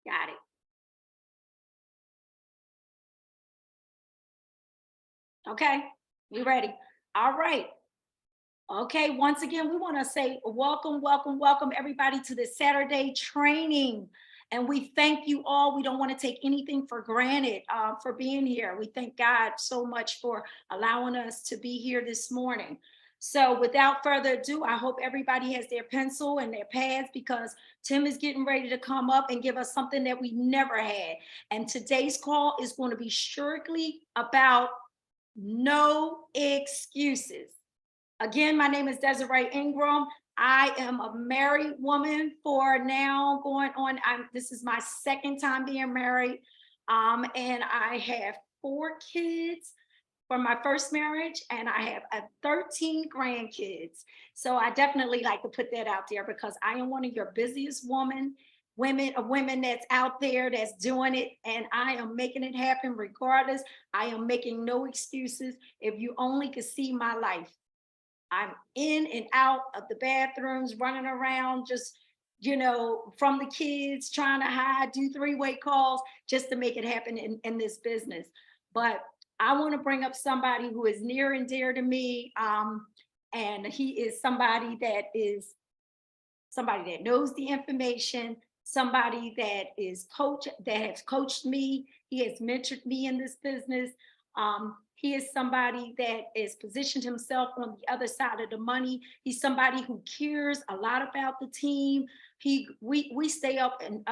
Got it. Okay, we ready. All right. Okay, once again, we want to say welcome, welcome, welcome everybody to this Saturday training. And we thank you all. We don't want to take anything for granted for being here. We thank God so much for allowing us to be here this morning. So, without further ado, I hope everybody has their pencil and their pads because Tim is getting ready to come up and give us something that we never had. And today's call is going to be strictly about no excuses. Again, my name is Desiree Ingram. I am a married woman for now going on. This is my second time being married. And I have 4 kids from my first marriage, and I have 13 grandkids. So I definitely like to put that out there because I am one of your busiest women that's out there that's doing it, and I am making it happen regardless. I am making no excuses. If you only could see my life, I'm in and out of the bathrooms, running around, just, from the kids, trying to hide, do three-way calls just to make it happen in this business. But I want to bring up somebody who is near and dear to me. And he is somebody that knows the information, somebody that has coached me. He has mentored me in this business. He is somebody that has positioned himself on the other side of the money. He's somebody who cares a lot about the team. We stay up and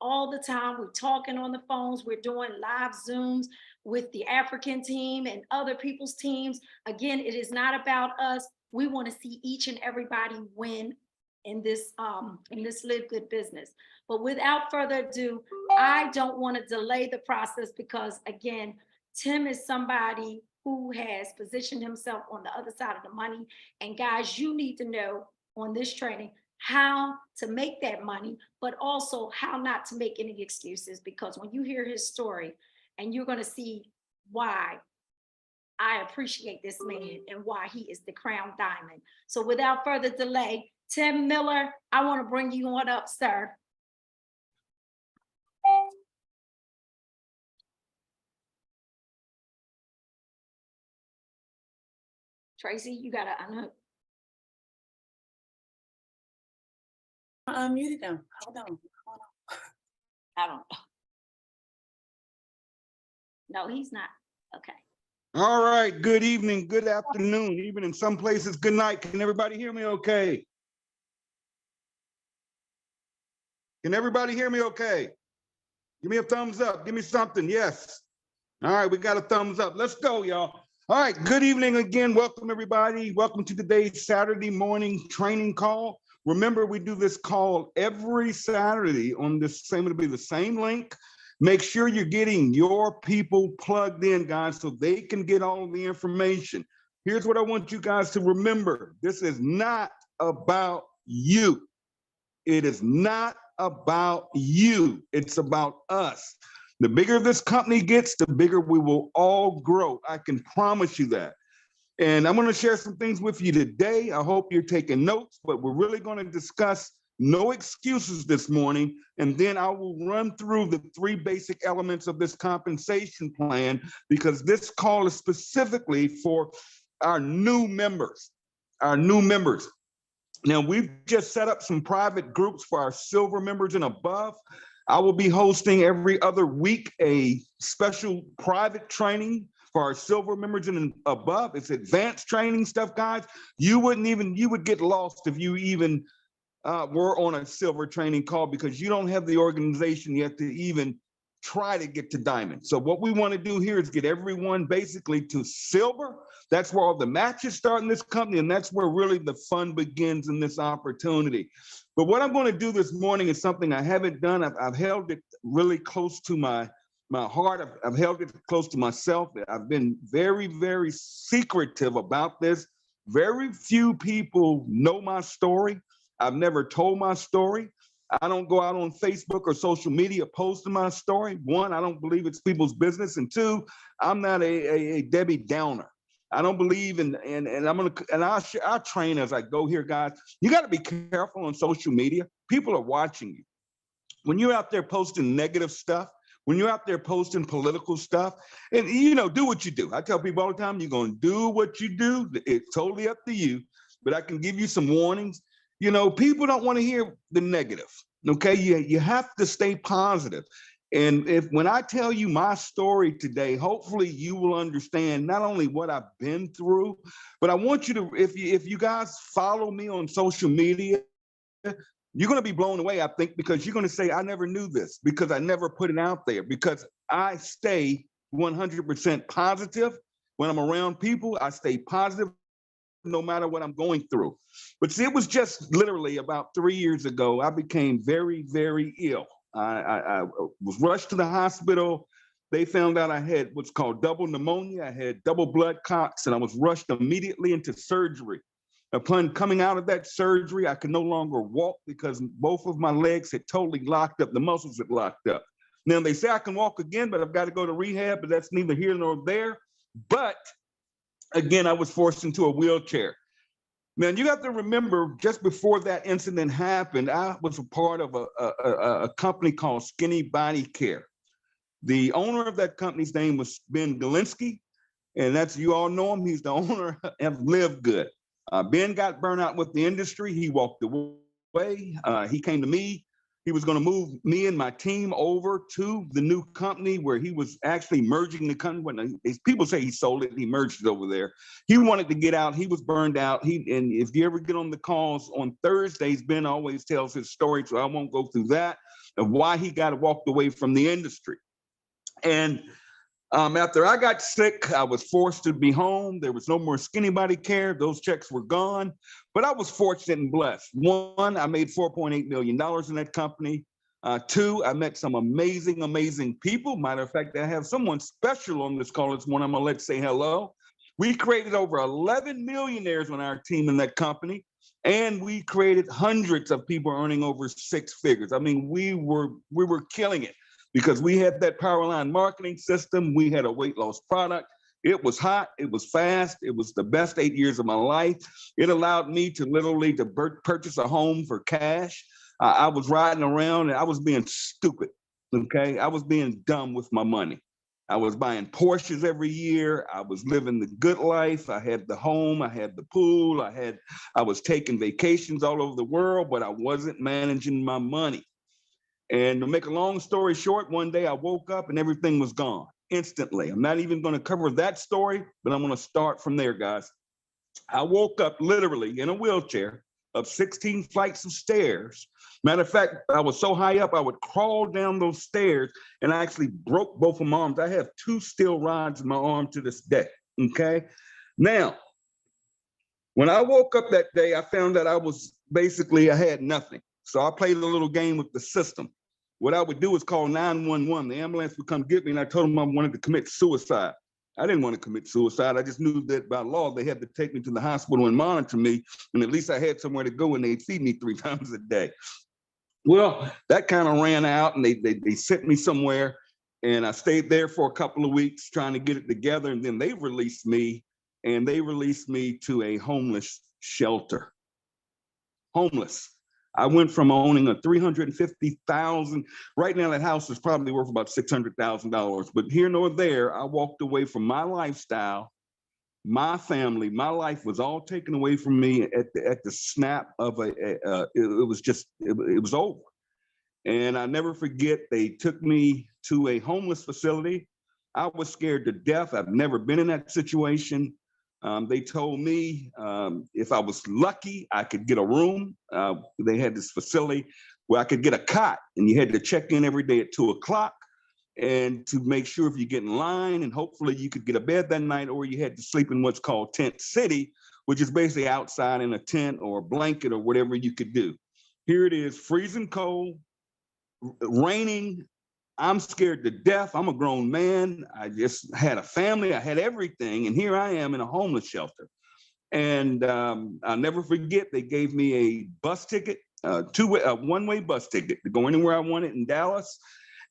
all the time. We're talking on the phones. We're doing live Zooms with the African team and other people's teams. Again, it is not about us. We want to see each and everybody win in this Live Good business. But without further ado, I don't want to delay the process because, again, Tim is somebody who has positioned himself on the other side of the money. And guys, you need to know on this training how to make that money, but also how not to make any excuses. Because when you hear his story, and you're going to see why I appreciate this man and why he is the crown diamond. So without further delay, Tim Miller, I want to bring you on up, sir. Tracy, you got to unhook. I unmuted them. Hold on. I don't know. No, he's not. Okay. All right. Good evening, good afternoon, even in some places, good night. Can everybody hear me okay? Can everybody hear me okay? Give me a thumbs up. Give me something. Yes. All right. We got a thumbs up. Let's go, y'all. All right. Good evening again. Welcome, everybody. Welcome to today's Saturday morning training call. Remember, we do this call every Saturday on it'll be the same link. Make sure you're getting your people plugged in, guys, so they can get all the information. Here's what I want you guys to remember. This is not about you. It is not about you. It's about us. The bigger this company gets, the bigger we will all grow. I can promise you that. And I'm going to share some things with you today. I hope you're taking notes, but we're really going to discuss no excuses this morning. And then I will run through the 3 basic elements of this compensation plan, because this call is specifically for our new members, Now, we've just set up some private groups for our silver members and above. I will be hosting every other week a special private training for our silver members and above. It's advanced training stuff, guys. You would get lost if you even were on a silver training call, because you don't have the organization yet to even try to get to diamond. So what we want to do here is get everyone basically to silver. That's where all the matches start in this company, and that's where really the fun begins in this opportunity. But what I'm going to do this morning is something I haven't done. I've held it really close to my heart. I've held it close to myself. I've been very, very secretive about this. Very few people know my story. I've never told my story. I don't go out on Facebook or social media posting my story. 1, I don't believe it's people's business. And 2, I'm not a Debbie Downer. I don't believe in, and I'll train as I go here, guys. You got to be careful on social media. People are watching you. when you're out there posting negative stuff, when you're out there posting political stuff, and do what you do. I tell people all the time, you're going to do what you do. It's totally up to you, but I can give you some warnings. People don't want to hear the negative. Okay, you have to stay positive. And when I tell you my story today, hopefully you will understand not only what I've been through, but I want you to, if you guys follow me on social media, you're going to be blown away, I think, because you're going to say, I never knew this because I never put it out there, because I stay 100% positive. When I'm around people, I stay positive no matter what I'm going through. But see, it was just literally about 3 years ago, I became very, very ill. I was rushed to the hospital. They found out I had what's called double pneumonia. I had double blood clots, and I was rushed immediately into surgery. Upon coming out of that surgery, I could no longer walk because both of my legs had totally locked up. The muscles had locked up. Now they say I can walk again, but I've got to go to rehab, but that's neither here nor there. But again, I was forced into a wheelchair. Now, you have to remember, just before that incident happened, I was a part of a company called Skinny Body Care. The owner of that company's name was Ben Galinsky, and you all know him. He's the owner of Live Good. Ben got burnt out with the industry. He walked away. He came to me. He was going to move me and my team over to the new company where he was actually merging the company. When people say he sold it, he merged it over there. He wanted to get out. He was burned out. And if you ever get on the calls on Thursdays, Ben always tells his story, so I won't go through that, of why he got walked away from the industry. And after I got sick, I was forced to be home. There was no more Skinny Body Care. Those checks were gone. But I was fortunate and blessed. One, I made $4.8 million in that company. Two, I met some amazing, amazing people. Matter of fact, I have someone special on this call this morning. I'm going to say hello. We created over 11 millionaires on our team in that company. And we created hundreds of people earning over six figures. I mean, we were killing it, because we had that Powerline marketing system. We had a weight loss product. It was hot. It was fast. It was the best 8 years of my life. It allowed me to literally purchase a home for cash. I was riding around and I was being stupid. Okay. I was being dumb with my money. I was buying Porsches every year. I was living the good life. I had the home. I had the pool. I was taking vacations all over the world, but I wasn't managing my money. And to make a long story short, one day I woke up and everything was gone instantly. I'm not even going to cover that story, but I'm going to start from there, guys. I woke up literally in a wheelchair up 16 flights of stairs. Matter of fact, I was so high up, I would crawl down those stairs, and I actually broke both of my arms. I have two steel rods in my arm to this day, okay? Now, when I woke up that day, I found that I had nothing. So I played a little game with the system. What I would do is call 911. The ambulance would come get me, and I told them I wanted to commit suicide. I didn't want to commit suicide. I just knew that by law, they had to take me to the hospital and monitor me, and at least I had somewhere to go, and they'd feed me 3 times a day. Well, that kind of ran out, and they sent me somewhere, and I stayed there for a couple of weeks trying to get it together, and then they released me, and they released me to a homeless shelter. Homeless. I went from owning a $350,000. Right now, that house is probably worth about $600,000. But here nor there, I walked away from my lifestyle, my family, my life was all taken away from me at the snap of it was over. And I never forget, they took me to a homeless facility. I was scared to death. I've never been in that situation. They told me if I was lucky, I could get a room. They had this facility where I could get a cot, and you had to check in every day at 2:00 and to make sure if you get in line, and hopefully you could get a bed that night, or you had to sleep in what's called Tent City, which is basically outside in a tent or a blanket or whatever you could do. Here it is, freezing cold, raining. I'm scared to death. I'm a grown man. I just had a family. I had everything. And here I am in a homeless shelter. And I'll never forget, they gave me a bus ticket, a one-way bus ticket to go anywhere I wanted in Dallas.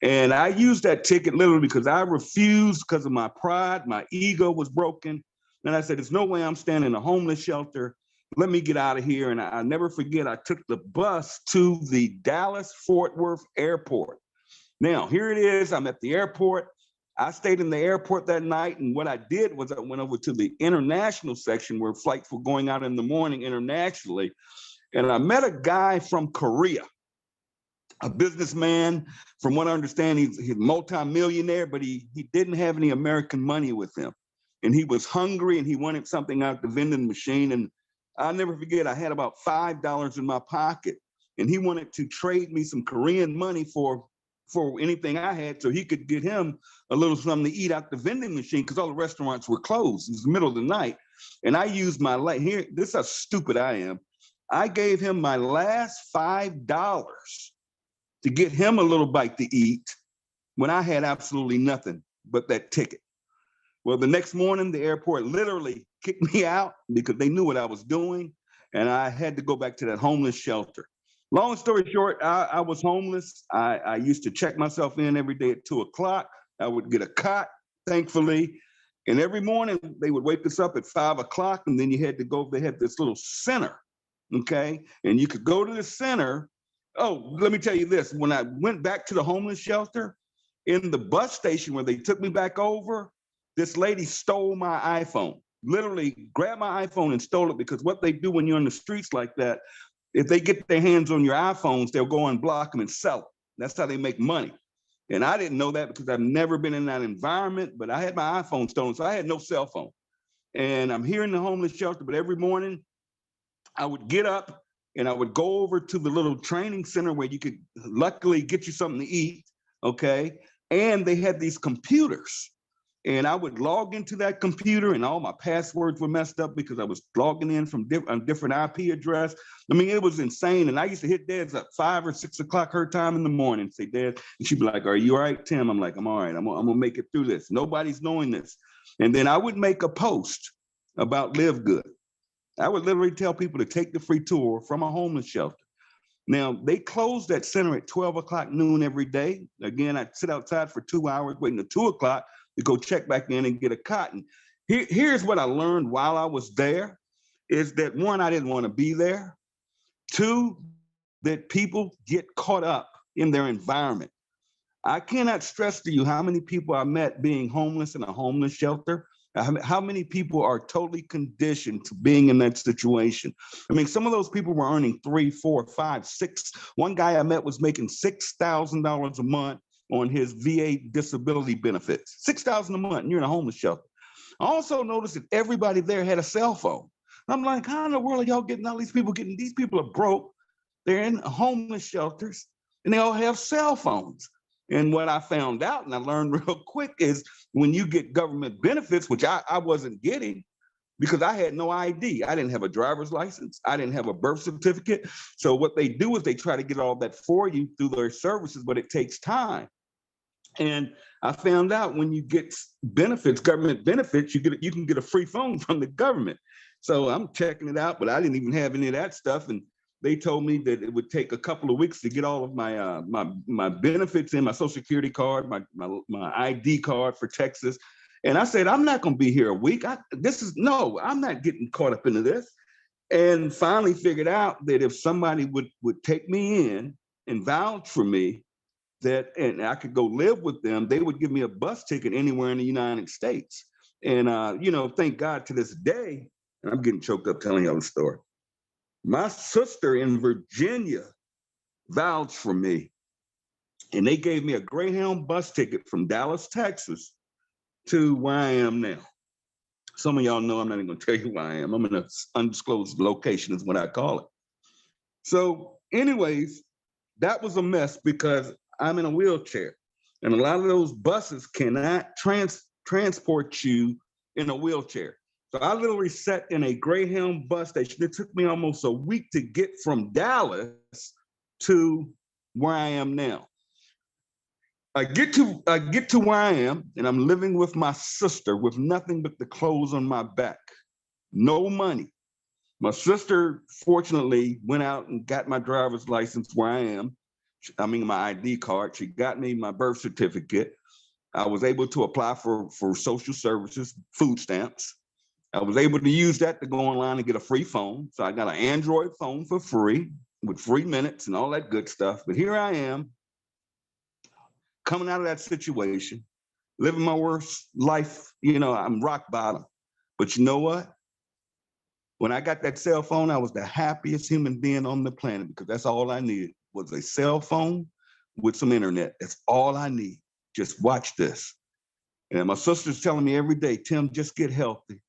And I used that ticket literally because I refused, because of my pride. My ego was broken. And I said, there's no way I'm standing in a homeless shelter let me get out of here. And I never forget, I took the bus to the Dallas-Fort Worth airport. Now, here it is. I'm at the airport. I stayed in the airport that night. And what I did was I went over to the international section where flights were going out in the morning internationally. And I met a guy from Korea, a businessman. From what I understand, he's a multi-millionaire, but he didn't have any American money with him. And he was hungry and he wanted something out the vending machine. And I'll never forget, I had about $5 in my pocket and he wanted to trade me some Korean money for anything I had so he could get him a little something to eat out the vending machine because all the restaurants were closed. It was the middle of the night. And I used my here, this is how stupid I am. I gave him my last $5 to get him a little bite to eat when I had absolutely nothing but that ticket. Well, the next morning, the airport literally kicked me out because they knew what I was doing, and I had to go back to that homeless shelter. Long story short, I was homeless. I used to check myself in every day at 2 o'clock. I would get a cot, thankfully, and every morning they would wake us up at 5 o'clock, and then you had to go, they had this little center, okay? And you could go to the center. Oh, let me tell you this. When I went back to the homeless shelter, in the bus station where they took me back over, this lady stole my iPhone, literally grabbed my iPhone and stole it because what they do when you're in the streets like that, if they get their hands on your iPhones, they'll go and block them and sell them. That's how they make money. And I didn't know that because I've never been in that environment, but I had my iPhone stolen, so I had no cell phone. And I'm here in the homeless shelter, but every morning I would get up and I would go over to the little training center where you could luckily get you something to eat, okay? And they had these computers. And I would log into that computer and all my passwords were messed up because I was logging in from a different IP address. I mean, it was insane. And I used to hit Dad's at 5 or 6 o'clock her time in the morning, say, Dad, and she'd be like, are you all right, Tim? I'm like, I'm all right. I'm gonna make it through this. Nobody's knowing this. And then I would make a post about Live Good. I would literally tell people to take the free tour from a homeless shelter. Now, they closed that center at 12 o'clock noon every day. Again, I'd sit outside for 2 hours waiting till 2 o'clock to go check back in and get a cotton. Here's what I learned while I was there, is that one, I didn't want to be there. Two, that people get caught up in their environment. I cannot stress to you how many people I met being homeless in a homeless shelter, how many people are totally conditioned to being in that situation. I mean, some of those people were earning 3, 4, 5, 6. One guy I met was making $6,000 a month on his VA disability benefits, $6,000 a month, and you're in a homeless shelter. I also noticed that everybody there had a cell phone. I'm like, how in the world are y'all getting all these people getting? These people are broke. They're in homeless shelters and they all have cell phones. And what I found out and I learned real quick is when you get government benefits, which I wasn't getting because I had no ID. I didn't have a driver's license. I didn't have a birth certificate. So what they do is they try to get all that for you through their services, but it takes time. And I found out when you get benefits, government benefits, you can get a free phone from the government. So I'm checking it out, but I didn't even have any of that stuff. And they told me that it would take a couple of weeks to get all of my my benefits in, my Social Security card, my ID card for Texas. And I said, I'm not going to be here a week. I'm not getting caught up into this. And finally figured out that if somebody would take me in and vouch for me, and I could go live with them, they would give me a bus ticket anywhere in the United States. And, thank God to this day, and I'm getting choked up telling y'all the story. My sister in Virginia vouched for me, and they gave me a Greyhound bus ticket from Dallas, Texas, to where I am now. Some of y'all know I'm not even going to tell you where I am. I'm in an undisclosed location is what I call it. So anyways, that was a mess because I'm in a wheelchair, and a lot of those buses cannot transport you in a wheelchair. So I literally sat in a Greyhound bus station. It took me almost a week to get from Dallas to where I am now. I get to where I am, and I'm living with my sister with nothing but the clothes on my back, no money. My sister, fortunately, went out and got my driver's license where I am. I mean, my ID card. She got me my birth certificate. I was able to apply for social services, food stamps. I was able to use that to go online and get a free phone. So I got an Android phone for free with free minutes and all that good stuff. But here I am coming out of that situation, living my worst life. You know, I'm rock bottom. But you know what? When I got that cell phone, I was the happiest human being on the planet because that's all I needed was a cell phone with some internet. That's all I need. Just watch this. And my sister's telling me every day, Tim, just get healthy.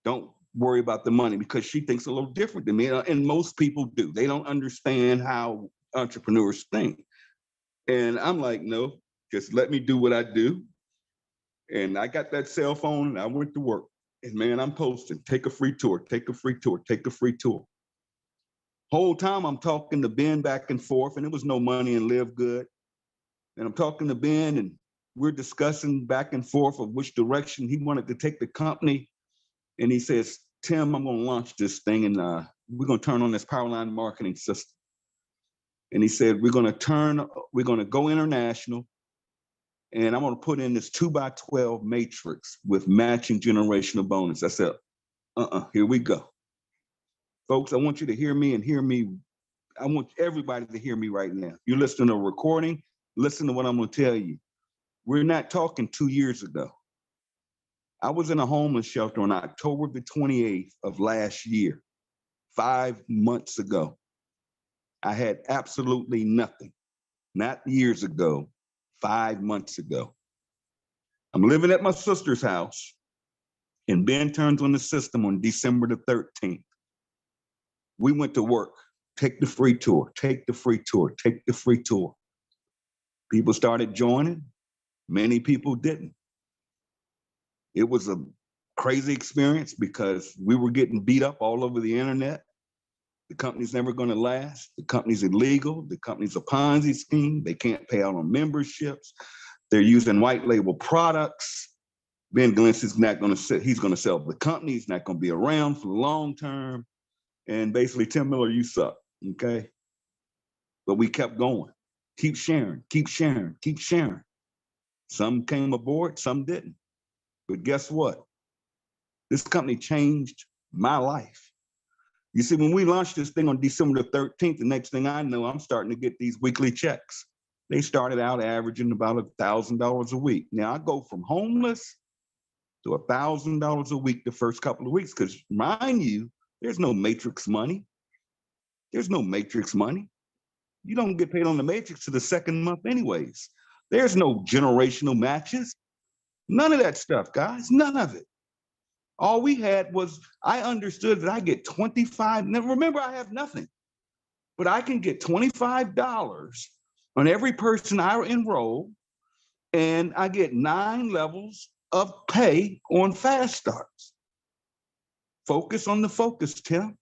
Don't worry about the money, because she thinks a little different than me. And most people do. They don't understand how entrepreneurs think. And I'm like, no, just let me do what I do. And I got that cell phone and I went to work. And man, I'm posting, take a free tour, take a free tour, take a free tour. Whole time I'm talking to Ben back and forth, and it was no money and live good. And I'm talking to Ben and we're discussing back and forth of which direction he wanted to take the company. And he says, Tim, I'm going to launch this thing and we're going to turn on this Powerline marketing system. And he said, we're going to go international. And I'm going to put in this 2x12 matrix with matching generational bonus. I said, here we go. Folks, I want you to hear me and hear me. I want everybody to hear me right now. You're listening to a recording, listen to what I'm going to tell you. We're not talking 2 years ago. I was in a homeless shelter on October the 28th of last year, 5 months ago. I had absolutely nothing, not years ago, 5 months ago. I'm living at my sister's house, and Ben turns on the system on December the 13th. We went to work, take the free tour, take the free tour, take the free tour. People started joining, many people didn't. It was a crazy experience because we were getting beat up all over the internet. The company's never going to last. The company's illegal. The company's a Ponzi scheme. They can't pay out on memberships. They're using white label products. Ben Glenn is not going to sit. He's going to sell the company. He's not going to be around for the long term. And basically, Tim Miller, you suck. Okay. But we kept going. Keep sharing, keep sharing, keep sharing. Some came aboard, some didn't. But guess what? This company changed my life. You see, when we launched this thing on December the 13th, the next thing I know, I'm starting to get these weekly checks. They started out averaging about $1,000 a week. Now I go from homeless to $1,000 a week the first couple of weeks, because mind you, there's no matrix money. There's no matrix money. You don't get paid on the matrix to the second month anyways. There's no generational matches. None of that stuff, guys, none of it. All we had was, I understood that I get 25, now remember I have nothing, but I can get $25 on every person I enroll, and I get 9 levels of pay on fast starts. Focus on the focus, Tim.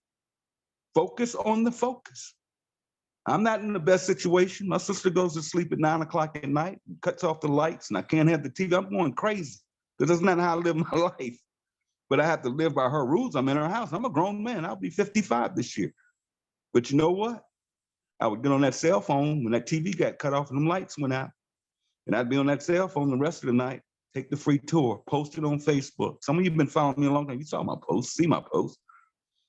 Focus on the focus. I'm not in the best situation. My sister goes to sleep at 9 o'clock at night, cuts off the lights, and I can't have the TV. I'm going crazy because that's not how I live my life. But I have to live by her rules. I'm in her house. I'm a grown man. I'll be 55 this year. But you know what? I would get on that cell phone when that TV got cut off and them lights went out. And I'd be on that cell phone the rest of the night, take the free tour, post it on Facebook. Some of you have been following me a long time. You saw my posts, see my posts.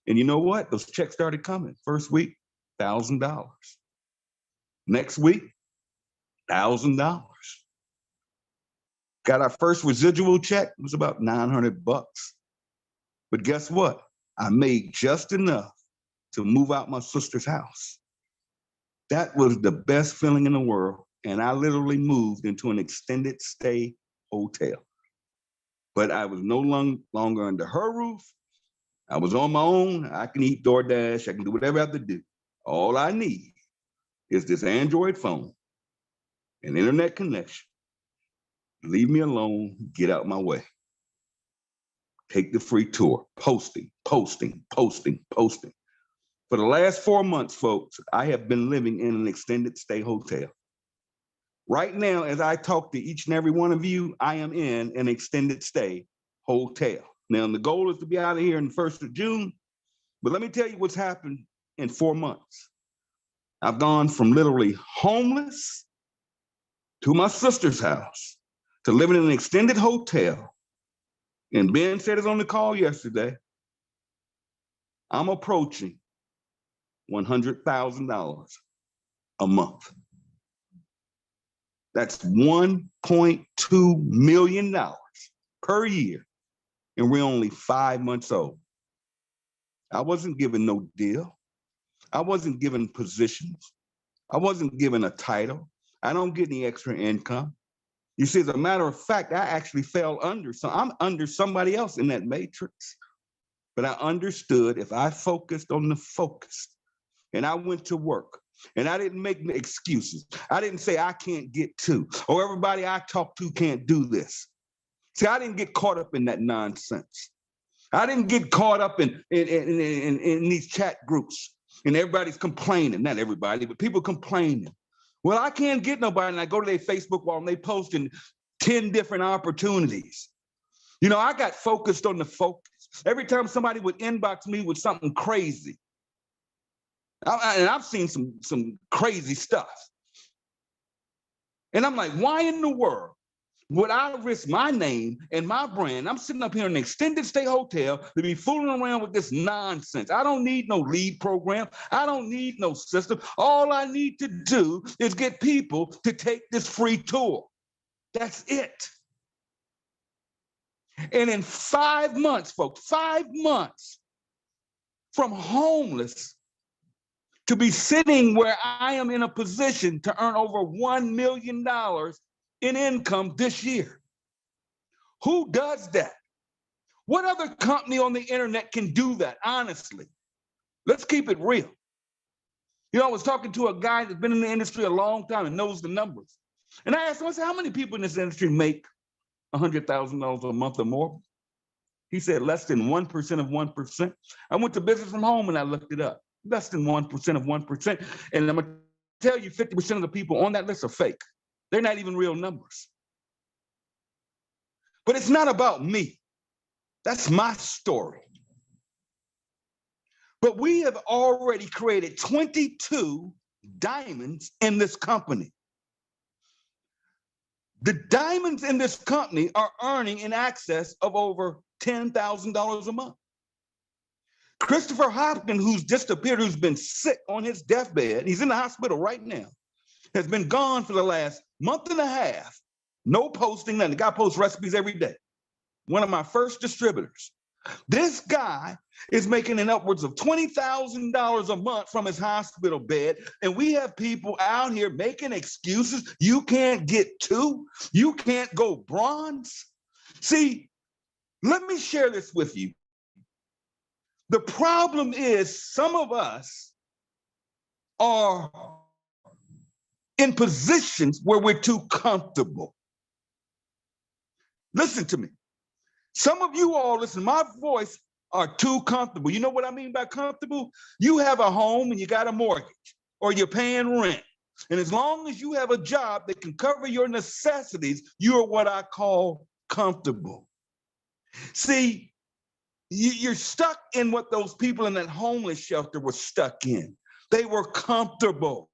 And you know what? Those checks started coming. First week, $1,000. Next week, $1,000. Got our first residual check. It was about $900. But guess what? I made just enough to move out my sister's house. That was the best feeling in the world. And I literally moved into an extended stay hotel. But I was no longer under her roof. I was on my own. I can eat DoorDash. I can do whatever I have to do. All I need is this Android phone, an internet connection. Leave me alone, get out my way. Take the free tour, posting, posting, posting, posting. For the last 4 months, folks, I have been living in an extended stay hotel. Right now, as I talk to each and every one of you, I am in an extended stay hotel. Now, the goal is to be out of here on the 1st of June, but let me tell you what's happened in 4 months. I've gone from literally homeless to my sister's house to living in an extended hotel And Ben said it on the call yesterday. I'm approaching $100,000 a month. That's $1.2 million per year. And we're only 5 months old. I wasn't given no deal. I wasn't given positions. I wasn't given a title. I don't get any extra income. You see, as a matter of fact, I actually fell under. So I'm under somebody else in that matrix. But I understood if I focused on the focus and I went to work and I didn't make excuses. I didn't say I can't get to, or everybody I talk to can't do this. See, I didn't get caught up in that nonsense. I didn't get caught up in these chat groups and everybody's complaining. Not everybody, but people complaining. Well, I can't get nobody. And I go to their Facebook wall and they posting 10 different opportunities. You know, I got focused on the focus. Every time somebody would inbox me with something crazy, and I've seen some crazy stuff. And I'm like, why in the world would I risk my name and my brand? I'm sitting up here in an extended stay hotel to be fooling around with this nonsense. I don't need no lead program. I don't need no system. All I need to do is get people to take this free tour. That's it. And in 5 months, folks, 5 months from homeless to be sitting where I am in a position to earn over $1 million in income this year. Who does that? What other company on the internet can do that, honestly? Let's keep it real. You know, I was talking to a guy that's been in the industry a long time and knows the numbers. And I asked him, I said, how many people in this industry make $100,000 a month or more? He said less than 1% of 1%. I went to Business from Home and I looked it up. Less than 1% of 1%. And I'm gonna tell you 50% of the people on that list are fake. They're not even real numbers. But it's not about me. That's my story. But we have already created 22 diamonds in this company. The diamonds in this company are earning in excess of over $10,000 a month. Christopher Hopkins, who's disappeared, who's been sick on his deathbed, he's in the hospital right now, has been gone for the last month and a half. No posting, nothing. The guy posts recipes every day. One of my first distributors. This guy is making an upwards of $20,000 a month from his hospital bed. And we have people out here making excuses. You can't get to, you can't go bronze. See, let me share this with you. The problem is some of us are in positions where we're too comfortable. Listen to me. Some of you all, listen, my voice are too comfortable. You know what I mean by comfortable? You have a home and you got a mortgage or you're paying rent. And as long as you have a job that can cover your necessities, you are what I call comfortable. See, you're stuck in what those people in that homeless shelter were stuck in. They were comfortable.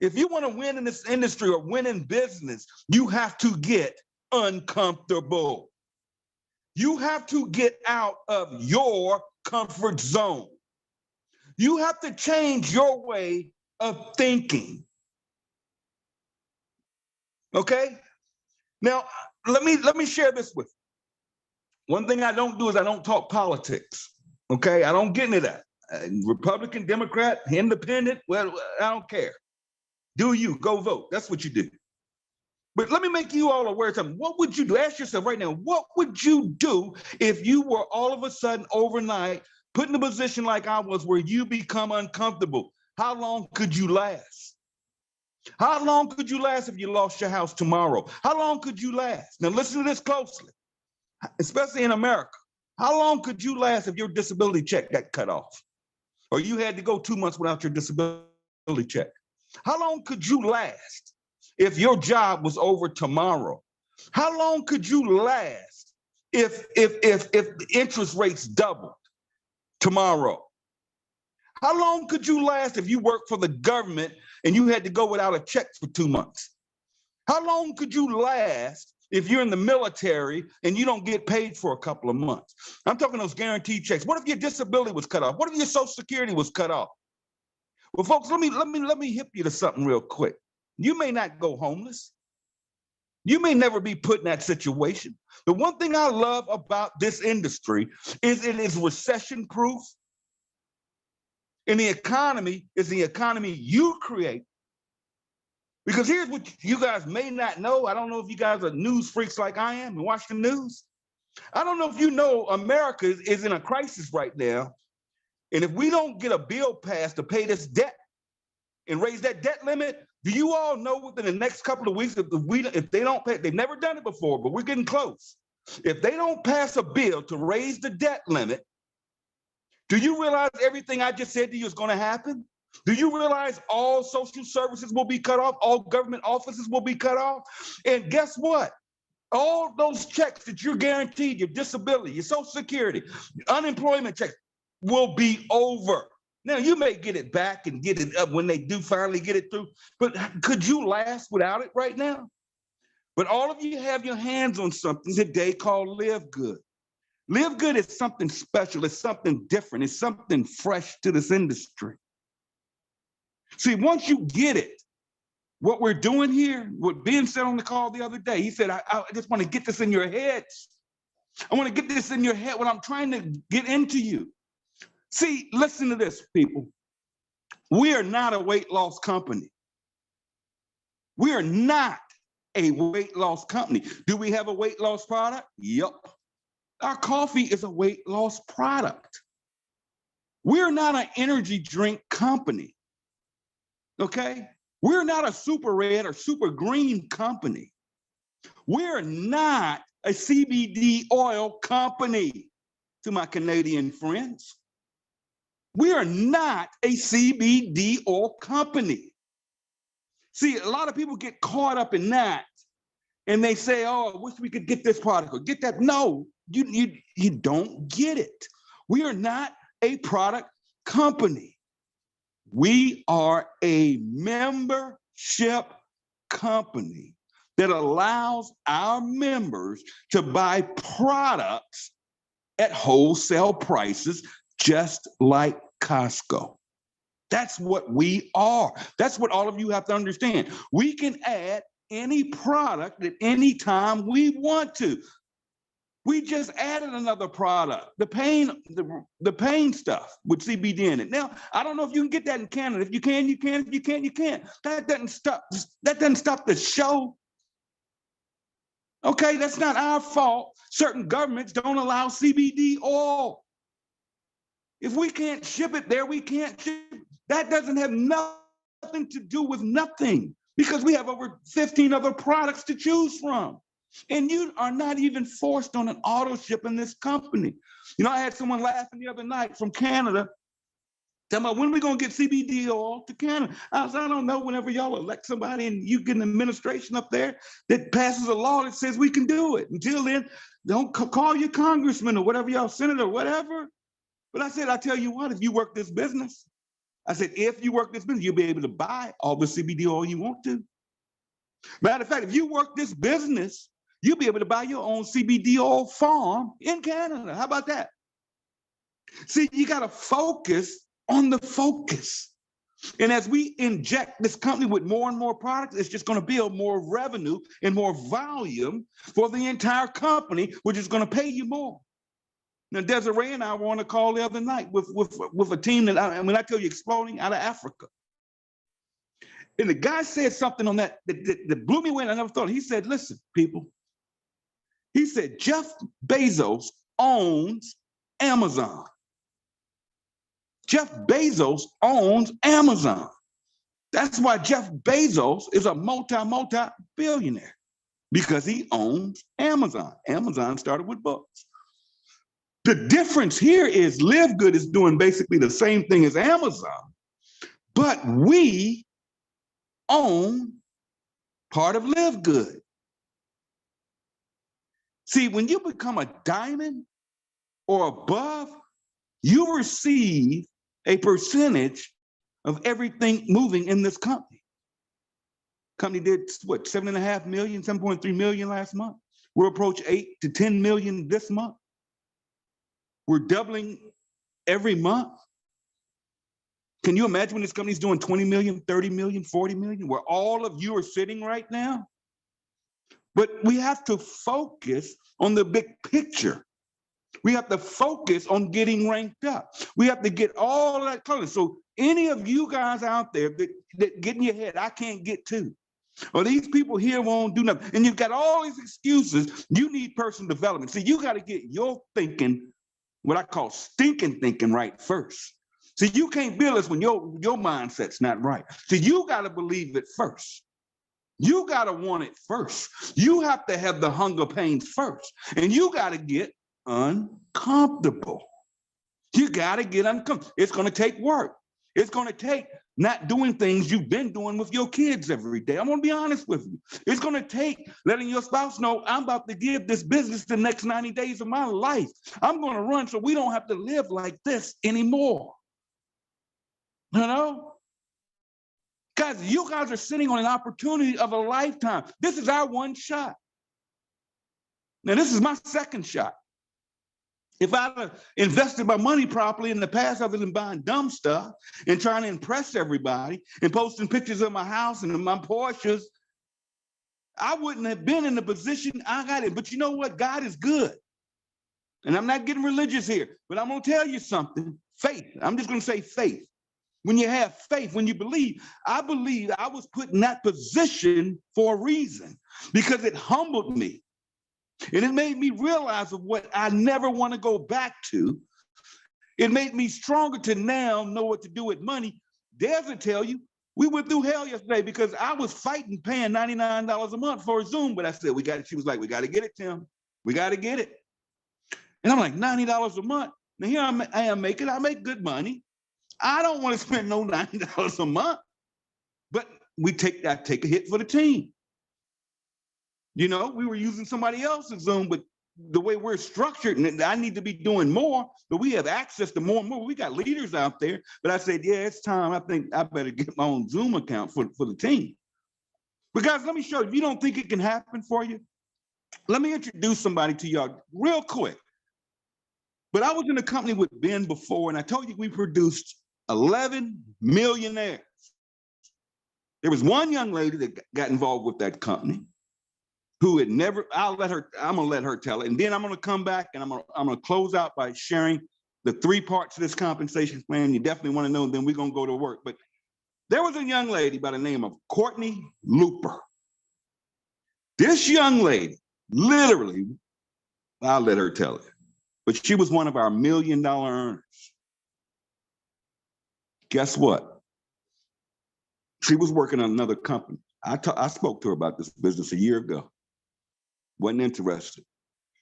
If you want to win in this industry or win in business, you have to get uncomfortable. You have to get out of your comfort zone. You have to change your way of thinking. Okay? Now, let me share this with you. One thing I don't do is I don't talk politics. Okay? I don't get into that. Republican, Democrat, independent, well, I don't care. Do you, go vote. That's what you do. But let me make you all aware of something. What would you do? Ask yourself right now, what would you do if you were all of a sudden overnight put in a position like I was where you become uncomfortable? How long could you last? How long could you last if you lost your house tomorrow? How long could you last? Now listen to this closely, especially in America. How long could you last if your disability check got cut off? Or you had to go 2 months without your disability check? How long could you last if your job was over tomorrow? How long could you last if the interest rates doubled tomorrow? How long could you last if you worked for the government and you had to go without a check for 2 months? How long could you last if you're in the military and you don't get paid for a couple of months. I'm talking those guaranteed checks. What if your disability was cut off? What if your Social Security was cut off? Well, folks, let me hip you to something real quick. You may not go homeless. You may never be put in that situation. The one thing I love about this industry is it is recession proof. And the economy is the economy you create. Because here's what you guys may not know. I don't know if you guys are news freaks like I am and watch the news. I don't know if you know America is in a crisis right now. And if we don't get a bill passed to pay this debt and raise that debt limit, do you all know within the next couple of weeks, if they don't pay, they've never done it before, but we're getting close. If they don't pass a bill to raise the debt limit, do you realize everything I just said to you is going to happen? Do you realize all social services will be cut off? All government offices will be cut off? And guess what? All those checks that you're guaranteed, your disability, your Social Security, unemployment checks will be over. Now, you may get it back and get it up when they do finally get it through, but could you last without it right now? But all of you have your hands on something today called Live Good. Live Good is something special. It's something different. It's something fresh to this industry. See, once you get it, what we're doing here, what Ben said on the call the other day, he said, I just want to get this in your heads. I want to get this in your head, what I'm trying to get into you. See, listen to this, people. We are not a weight loss company. We are not a weight loss company. Do we have a weight loss product? Yep. Our coffee is a weight loss product. We're not an energy drink company. Okay? We're not a super red or super green company. We're not a CBD oil company, to my Canadian friends. We are not a CBD oil company. See, a lot of people get caught up in that and they say, oh, I wish we could get this product or get that. No, you don't get it. We are not a product company. We are a membership company that allows our members to buy products at wholesale prices, just like Costco. That's what we are. That's what all of you have to understand. We can add any product at any time we want to. We just added another product, the pain stuff with CBD in it. Now, I don't know if you can get that in Canada. If you can, you can. If you can't, you can't. That doesn't stop the show. Okay, that's not our fault. Certain governments don't allow CBD oil. If we can't ship it there, we can't ship it. That doesn't have nothing to do with nothing, because we have over 15 other products to choose from. And you are not even forced on an auto ship in this company. You know, I had someone laughing the other night from Canada, talking about when are we going to get CBD oil to Canada? I said, I don't know, whenever y'all elect somebody and you get an administration up there that passes a law that says we can do it. Until then, don't call your congressman or whatever, y'all senator or whatever. But I said, I tell you what, if you work this business, I said, if you work this business, you'll be able to buy all the CBD oil you want to. Matter of fact, if you work this business, you'll be able to buy your own CBD oil farm in Canada. How about that? See, you got to focus on the focus. And as we inject this company with more and more products, it's just going to build more revenue and more volume for the entire company, which is going to pay you more. Now, Desiree and I were on a call the other night with a team that, I tell you, exploding out of Africa. And the guy said something on that blew me away, and I never thought. He said, listen, people, he said, Jeff Bezos owns Amazon. Jeff Bezos owns Amazon. That's why Jeff Bezos is a multi-billionaire, because he owns Amazon. Amazon started with books. The difference here is Live Good is doing basically the same thing as Amazon, but we own part of Live Good. See, when you become a diamond or above, you receive a percentage of everything moving in this company. Company did what, 7.5 million, 7.3 million last month. We'll approach 8 to 10 million this month. We're doubling every month. Can you imagine when this company's doing 20 million, 30 million, 40 million, where all of you are sitting right now? But we have to focus on the big picture. We have to focus on getting ranked up. We have to get all that color. So any of you guys out there that get in your head, I can't get to, or these people here won't do nothing, and you've got all these excuses, you need personal development. See, you got to get your thinking, what I call stinking thinking, right first. See, you can't build this when your mindset's not right. So you got to believe it first. You got to want it first. You have to have the hunger pains first, and you got to get uncomfortable. You got to get uncomfortable. It's going to take work. It's going to take not doing things you've been doing with your kids every day. I'm going to be honest with you. It's going to take letting your spouse know, I'm about to give this business the next 90 days of my life. I'm going to run so we don't have to live like this anymore. You know? Guys, you guys are sitting on an opportunity of a lifetime. This is our one shot. Now, this is my second shot. If I'd invested my money properly in the past, other than buying dumb stuff and trying to impress everybody and posting pictures of my house and my Porsches, I wouldn't have been in the position I got in. But you know what? God is good. And I'm not getting religious here, but I'm going to tell you something. Faith. I'm just going to say faith. When you have faith, when you believe, I believe I was put in that position for a reason, because it humbled me. And it made me realize of what I never want to go back to. It made me stronger to now know what to do with money. Des will tell you, we went through hell yesterday because I was fighting paying $99 a month for a Zoom, but I said, we got it. She was like, we got to get it, Tim. We got to get it. And I'm like, $90 a month. Now here I make good money. I don't want to spend no $90 a month, but I take a hit for the team. You know, we were using somebody else's Zoom, but the way we're structured, and I need to be doing more, but we have access to more and more. We got leaders out there, but I said, yeah, it's time. I think I better get my own Zoom account for the team. But guys, let me show you, if you don't think it can happen for you, let me introduce somebody to y'all real quick. But I was in a company with Ben before, and I told you we produced 11 millionaires. There was one young lady that got involved with that company who had never, I'm gonna let her tell it. And then I'm gonna come back and I'm gonna close out by sharing the 3 parts of this compensation plan. You definitely wanna know, and then we're gonna go to work. But there was a young lady by the name of Courtney Looper. This young lady, literally, I'll let her tell it, but she was one of our $1 million earners. Guess what? She was working on another company. I spoke to her about this business a year ago. Wasn't interested.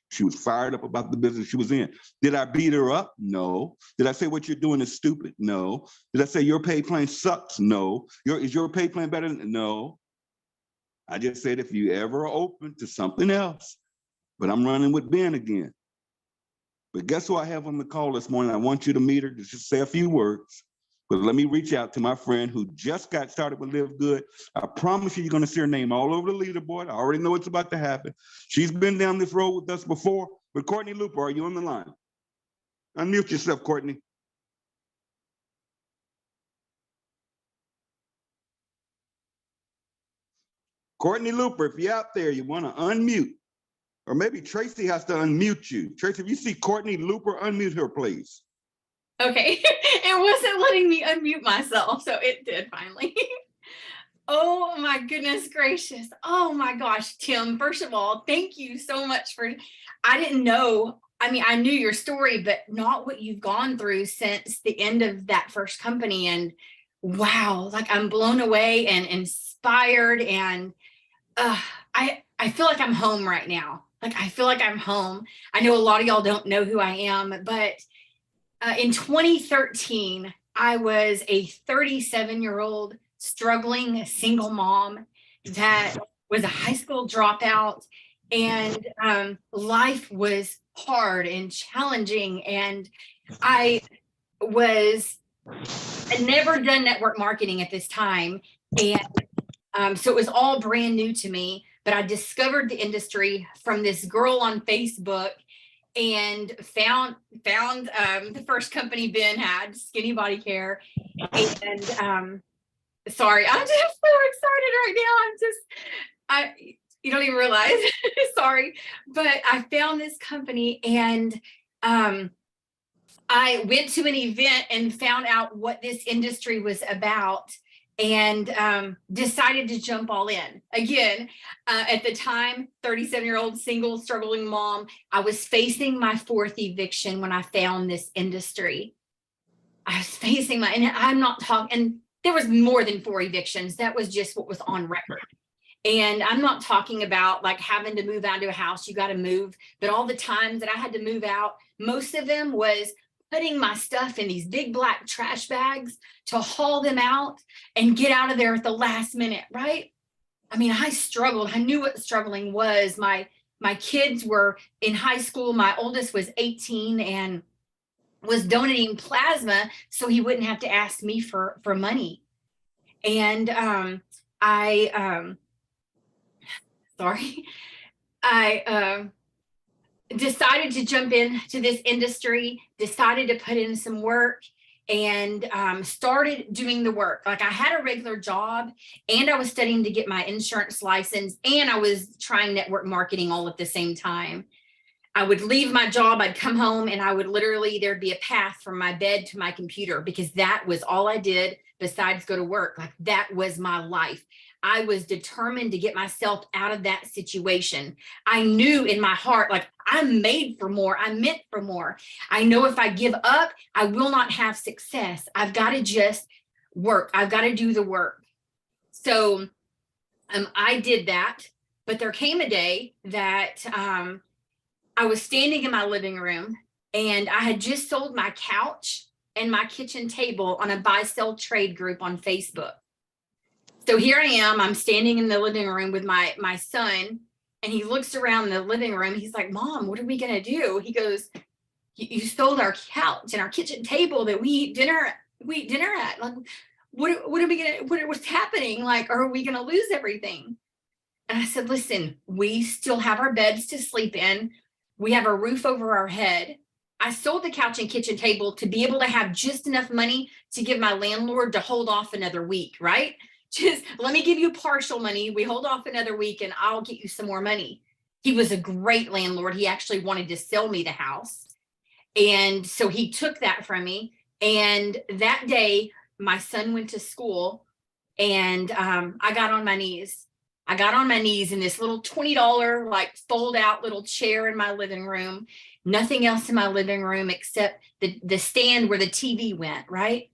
She was fired up about the business she was in. Did I beat her up? No. Did I say what you're doing is stupid? No. Did I say your pay plan sucks? No. Is your pay plan better? No. I just said if you ever are open to something else, but I'm running with Ben again. But guess who I have on the call this morning? I want you to meet her, to just say a few words. But let me reach out to my friend who just got started with Live Good. I promise you, you're going to see her name all over the leaderboard. I already know it's about to happen. She's been down this road with us before. But Courtney Looper, are you on the line? Unmute yourself, Courtney. Courtney Looper, if you're out there, you want to unmute. Or maybe Tracy has to unmute you. Tracy, if you see Courtney Looper, unmute her, please. Okay, it wasn't letting me unmute myself, so it did finally. Oh my goodness gracious. Oh my gosh, Tim, first of all, thank you so much I didn't know, I mean, I knew your story, but not what you've gone through since the end of that first company. And wow, like I'm blown away and inspired, and I feel like I'm home right now. Like I feel like I'm home. I know a lot of y'all don't know who I am, but in 2013, I was a 37-year-old struggling single mom that was a high school dropout, and life was hard and challenging. And I had never done network marketing at this time. And So it was all brand new to me, but I discovered the industry from this girl on Facebook and found the first company Ben had, Skinny Body Care. And sorry, I'm just so excited right now. You don't even realize, sorry, but I found this company and I went to an event and found out what this industry was about and decided to jump all in. Again, at the time, 37-year-old single struggling mom, I was facing my 4th eviction when I found this industry. I was facing and I'm not talking, and there was more than 4 evictions. That was just what was on record. And I'm not talking about like having to move out to a house, you got to move, but all the times that I had to move out, most of them was putting my stuff in these big black trash bags to haul them out and get out of there at the last minute, right? I mean, I struggled. I knew what struggling was. My kids were in high school. My oldest was 18 and was donating plasma so he wouldn't have to ask me for money. And I decided to jump into this industry, decided to put in some work and started doing the work. Like I had a regular job and I was studying to get my insurance license and I was trying network marketing all at the same time. I would leave my job, I'd come home and I would literally, there'd be a path from my bed to my computer because that was all I did besides go to work. Like that was my life. I was determined to get myself out of that situation. I knew in my heart, like I'm made for more. I'm meant for more. I know if I give up, I will not have success. I've got to just work. I've got to do the work. So I did that, but there came a day that I was standing in my living room and I had just sold my couch and my kitchen table on a buy sell trade group on Facebook. So here I am, I'm standing in the living room with my son and he looks around the living room. He's like, Mom, what are we going to do? He goes, you sold our couch and our kitchen table that we eat dinner at. Like, what are we going to, what's happening? Like, are we going to lose everything? And I said, listen, we still have our beds to sleep in. We have a roof over our head. I sold the couch and kitchen table to be able to have just enough money to give my landlord to hold off another week, right? Just let me give you partial money. We hold off another week and I'll get you some more money. He was a great landlord. He actually wanted to sell me the house. And so he took that from me. And that day, my son went to school and I got on my knees. I got on my knees in this little $20 like fold out little chair in my living room. Nothing else in my living room except the stand where the TV went, right?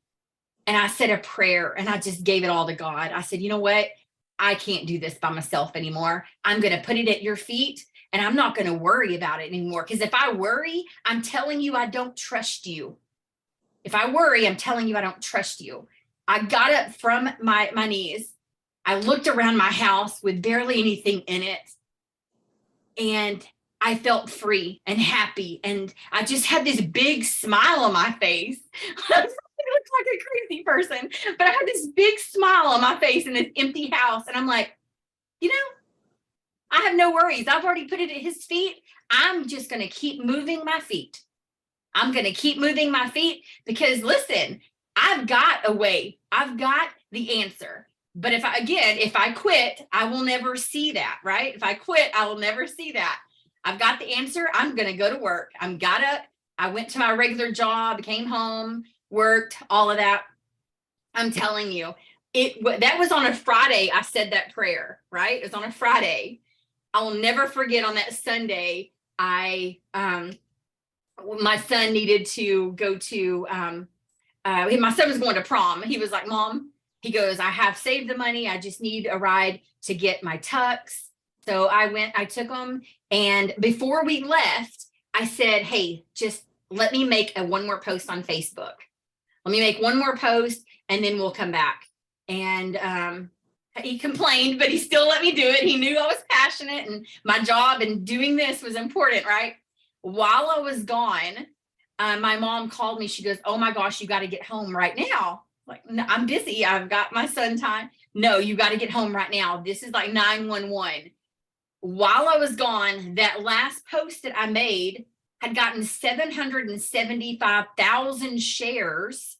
And I said a prayer and I just gave it all to God. I said, you know what? I can't do this by myself anymore. I'm going to put it at your feet and I'm not going to worry about it anymore. Because if I worry, I'm telling you, I don't trust you. If I worry, I'm telling you, I don't trust you. I got up from my knees. I looked around my house with barely anything in it. And I felt free and happy. And I just had this big smile on my face. I looked like a crazy person, but I had this big smile on my face in this empty house. And I'm like, you know, I have no worries. I've already put it at his feet. I'm just going to keep moving my feet. I'm going to keep moving my feet because listen, I've got a way. I've got the answer. But if I quit, I will never see that, right? If I quit, I will never see that. I've got the answer. I'm going to go to work. I went to my regular job, came home, worked, all of that. I'm telling you, that was on a Friday. I said that prayer, right? It was on a Friday. I will never forget on that Sunday, my son needed to go to, my son was going to prom. He was like, Mom, he goes, I have saved the money. I just need a ride to get my tux. So I took him. And before we left, I said, hey, just let me make one more post on Facebook. Let me make one more post and then we'll come back. And he complained, but he still let me do it. He knew I was passionate and my job and doing this was important, right? While I was gone, my mom called me. She goes, oh my gosh, you got to get home right now. Like, no, I'm busy. I've got my son time. No, you got to get home right now. This is like 911. While I was gone, that last post that I made had gotten 775,000 shares.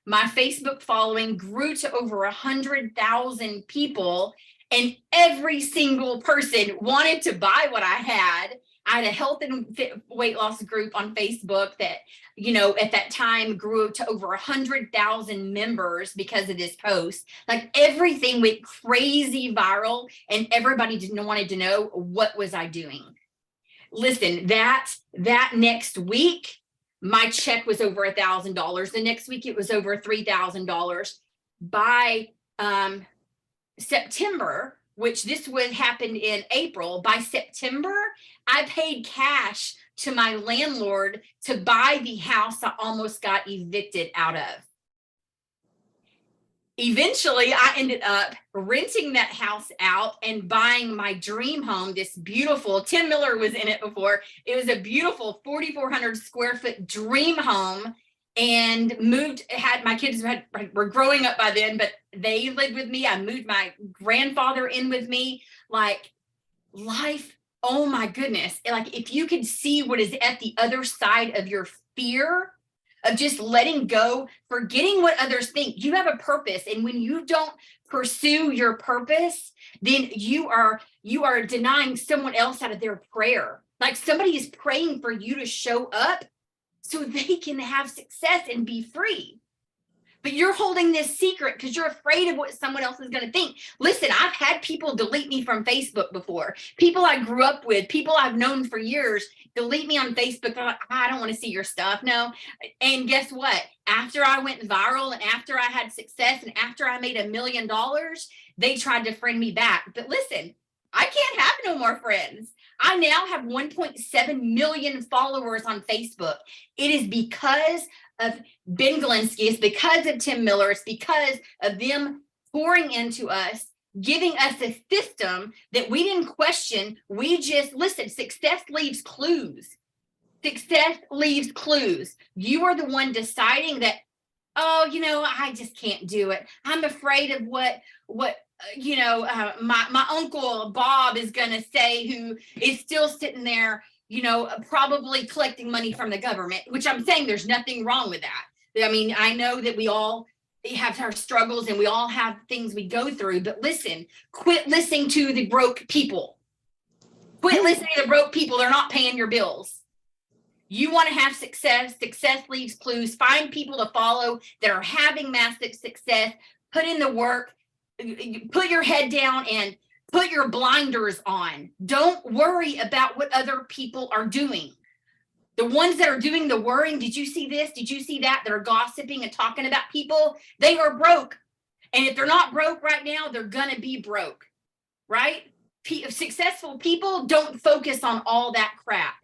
My Facebook following grew to over 100,000 people, and every single person wanted to buy what I had. I had a health and weight loss group on Facebook that, you know, at that time grew to over 100,000 members because of this post. Like everything went crazy viral, and everybody wanted to know what was I doing. Listen, that next week, my check was over $1,000. The next week it was over $3,000. By September, which this would happen in April, by September, I paid cash to my landlord to buy the house I almost got evicted out of. Eventually, I ended up renting that house out and buying my dream home, this beautiful, Tim Miller was in it before. It was a beautiful 4,400 square foot dream home, and my kids were growing up by then, but they lived with me. I moved my grandfather in with me. Like life, oh my goodness. Like if you could see what is at the other side of your fear, of just letting go, forgetting what others think. You have a purpose. And when you don't pursue your purpose, then you are denying someone else out of their prayer. Like somebody is praying for you to show up so they can have success and be free. But you're holding this secret because you're afraid of what someone else is going to think. Listen, I've had people delete me from Facebook before. People I grew up with, people I've known for years, delete me on Facebook. They're like, I don't want to see your stuff. No. And guess what? After I went viral and after I had success and after I made $1 million, they tried to friend me back. But listen, I can't have no more friends. I now have 1.7 million followers on Facebook. It is because of Ben Glinsky, it's because of Tim Miller, it's because of them pouring into us, giving us a system that we didn't question. We just listen. Success leaves clues. Success leaves clues. You are the one deciding that, oh, you know, I just can't do it. I'm afraid of what my uncle Bob is going to say, who is still sitting there, you know, probably collecting money from the government, which I'm saying there's nothing wrong with that. I mean, I know that we all have our struggles and we all have things we go through, but listen, quit listening to the broke people. Quit listening to the broke people. They're not paying your bills. You want to have success. Success leaves clues. Find people to follow that are having massive success. Put in the work. Put your head down and put your blinders on. Don't worry about what other people are doing. The ones that are doing the worrying, did you see this? Did you see that? That are gossiping and talking about people, they are broke. And if they're not broke right now, they're going to be broke, right? Successful people don't focus on all that crap.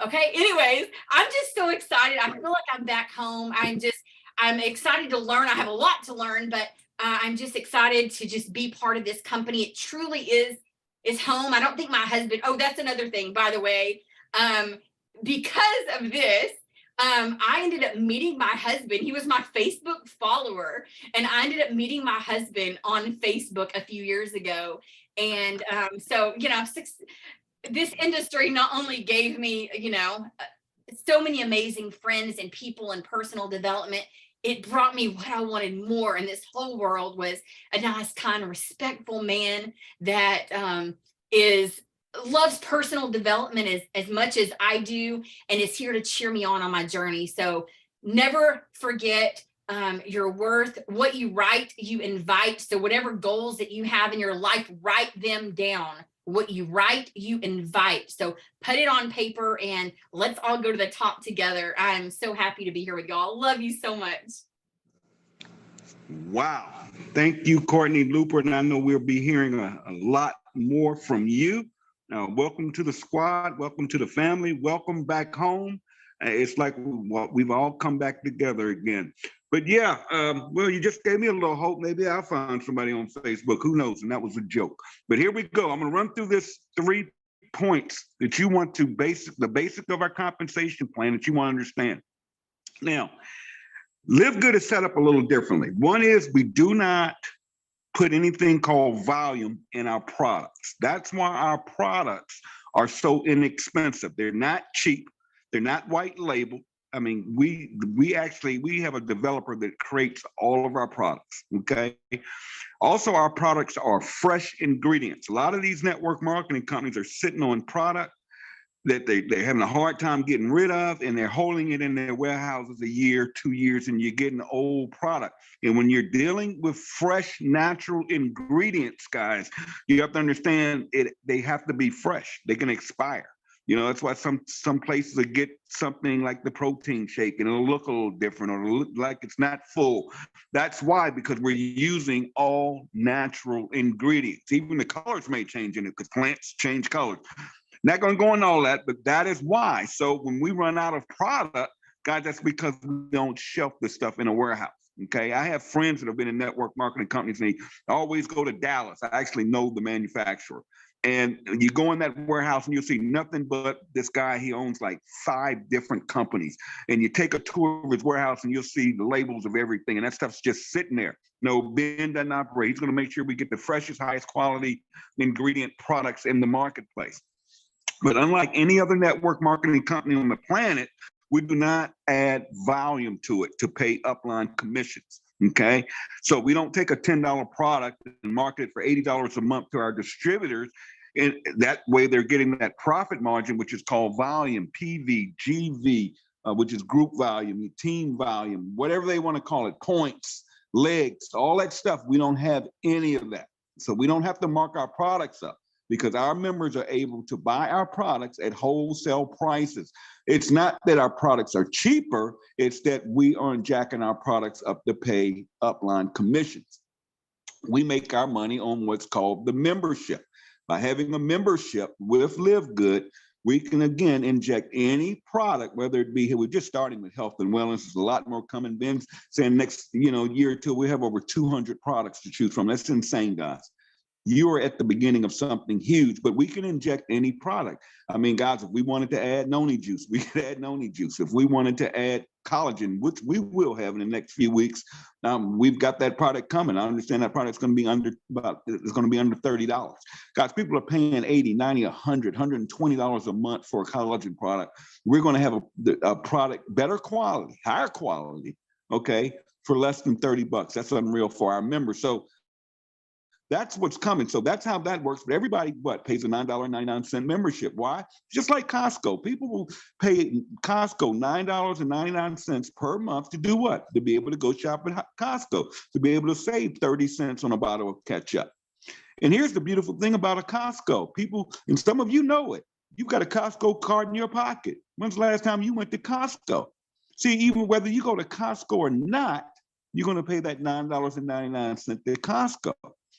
Okay. Anyways, I'm just so excited. I feel like I'm back home. I'm excited to learn. I have a lot to learn, but I'm just excited to just be part of this company. It truly is home. I don't think my husband, oh, that's another thing, by the way. Because of this, I ended up meeting my husband. He was my Facebook follower, and I ended up meeting my husband on Facebook a few years ago. And so, you know, this industry not only gave me, you know, so many amazing friends and people and personal development, it brought me what I wanted more. And this whole world was a nice, kind of respectful man that loves personal development as much as I do, and is here to cheer me on my journey. So never forget your worth. What you write, you invite. So whatever goals that you have in your life, write them down. What you write, you invite. So put it on paper and let's all go to the top together. I'm so happy to be here with y'all. Love you so much. Wow. Thank you, Courtney Looper. And I know we'll be hearing a lot more from you. Now, welcome to the squad. Welcome to the family. Welcome back home. It's like we've all come back together again. But yeah, well, you just gave me a little hope. Maybe I'll find somebody on Facebook. Who knows? And that was a joke. But here we go. I'm going to run through this 3 points that you want to the basic of our compensation plan that you want to understand. Now, Live Good is set up a little differently. One is we do not put anything called volume in our products. That's why our products are so inexpensive. They're not cheap. They're not white label. I mean, we have a developer that creates all of our products, okay? Also, our products are fresh ingredients. A lot of these network marketing companies are sitting on product that they're having a hard time getting rid of, and they're holding it in their warehouses a year, 2 years, and you're getting old product. And when you're dealing with fresh, natural ingredients, guys, you have to understand it. They have to be fresh. They can expire. You know, that's why some places will get something like the protein shake and it'll look a little different or it'll look like it's not full. That's why, because we're using all natural ingredients. Even the colors may change in it because plants change colors. Not going to go into all that, but that is why. So when we run out of product, guys, that's because we don't shelf this stuff in a warehouse. Okay, I have friends that have been in network marketing companies, and they always go to Dallas. I actually know the manufacturer. And you go in that warehouse and you'll see nothing but this guy. He owns like 5 different companies. And you take a tour of his warehouse and you'll see the labels of everything. And that stuff's just sitting there. No, Ben doesn't operate. He's going to make sure we get the freshest, highest quality ingredient products in the marketplace. But unlike any other network marketing company on the planet, we do not add volume to it to pay upline commissions. Okay, so we don't take a $10 product and market it for $80 a month to our distributors. And that way they're getting that profit margin, which is called volume, PV, GV, which is group volume, team volume, whatever they want to call it, points, legs, all that stuff. We don't have any of that. So we don't have to mark our products up, because our members are able to buy our products at wholesale prices. It's not that our products are cheaper, it's that we aren't jacking our products up to pay upline commissions. We make our money on what's called the membership. By having a membership with Live Good, we can again inject any product, whether it be here. We're just starting with health and wellness. There's a lot more coming. Ben's saying next year or two, we have over 200 products to choose from. That's insane, guys. You are at the beginning of something huge, but we can inject any product. I mean, guys, if we wanted to add noni juice, we could add noni juice. If we wanted to add collagen, which we will have in the next few weeks, we've got that product coming. I understand that product's going to be under $30. Guys, people are paying $80, $90, $100, $120 a month for a collagen product. We're going to have a product, better quality, higher quality, okay, for less than $30. That's unreal for our members. So that's what's coming. So that's how that works. But everybody, pays a $9.99 membership. Why? Just like Costco. People will pay Costco $9.99 per month to do what? To be able to go shop at Costco, to be able to save 30 cents on a bottle of ketchup. And here's the beautiful thing about a Costco. People, and some of you know it, you've got a Costco card in your pocket. When's the last time you went to Costco? See, even whether you go to Costco or not, you're going to pay that $9.99 to Costco.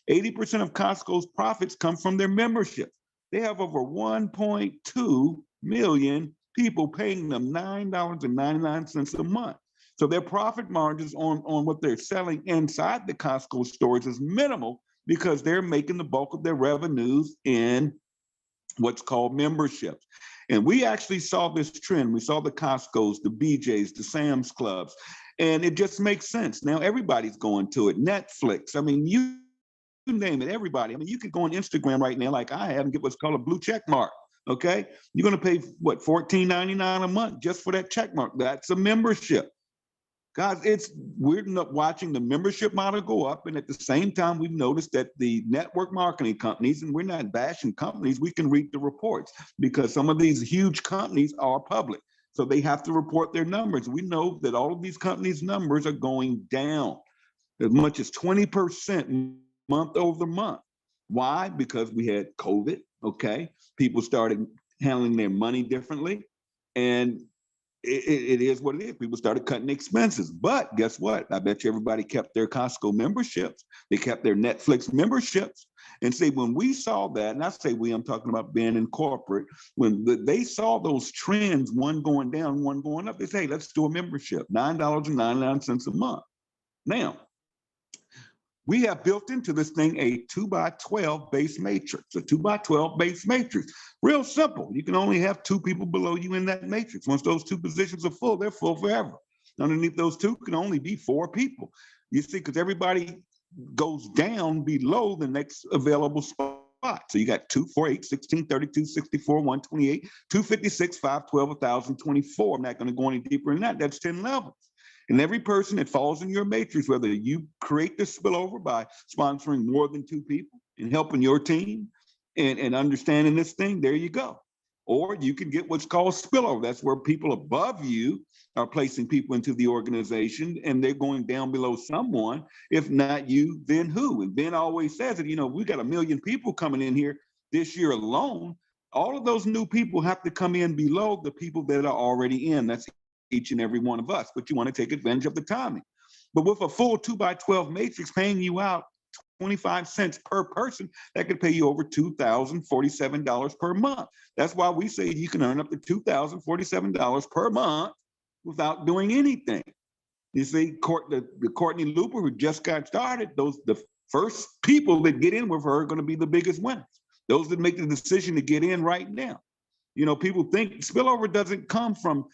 80% of Costco's profits come from their membership. They have over 1.2 million people paying them $9.99 a month. So their profit margins on what they're selling inside the Costco stores is minimal, because they're making the bulk of their revenues in what's called memberships. And we actually saw this trend. We saw the Costco's, the BJ's, the Sam's Clubs, and it just makes sense. Now everybody's going to it. Netflix, I mean, you name it, everybody. I mean, you could go on Instagram right now, like I have, and get what's called a blue check mark. Okay, you're going to pay what, $14.99 a month just for that check mark. That's a membership, guys. We're not watching the membership model go up, and at the same time, we've noticed that the network marketing companies, and we're not bashing companies, we can read the reports because some of these huge companies are public, so they have to report their numbers. We know that all of these companies' numbers are going down as much as 20%. Month over month. Why? Because we had COVID, okay? People started handling their money differently, and it is what it is. People started cutting expenses. But guess what? I bet you everybody kept their Costco memberships. They kept their Netflix memberships. And see, when we saw that, and I say we, I'm talking about being in corporate, when they saw those trends, one going down, one going up, they say, hey, let's do a membership, $9.99 a month. Now, we have built into this thing a 2x12 base matrix, a 2x12 base matrix. Real simple. You can only have 2 people below you in that matrix. Once those 2 positions are full, they're full forever. Underneath those two can only be 4 people. You see, because everybody goes down below the next available spot. So you got 2, 4, 8, 16, 32, 64, 128, 256, 512, 1,024. I'm not going to go any deeper than that. That's 10 levels. And every person that falls in your matrix, whether you create the spillover by sponsoring more than 2 people and helping your team and understanding this thing, there you go. Or you can get what's called spillover. That's where people above you are placing people into the organization and they're going down below someone. If not you, then who? And Ben always says that, we got 1 million people coming in here this year alone. All of those new people have to come in below the people that are already in. That's each and every one of us, but you want to take advantage of the timing. But with a full 2x12 matrix paying you out 25 cents per person, that could pay you over $2,047 per month. That's why we say you can earn up to $2,047 per month without doing anything. You see, the Courtney Looper, who just got started, the first people that get in with her are going to be the biggest winners. Those that make the decision to get in right now. People think spillover doesn't come from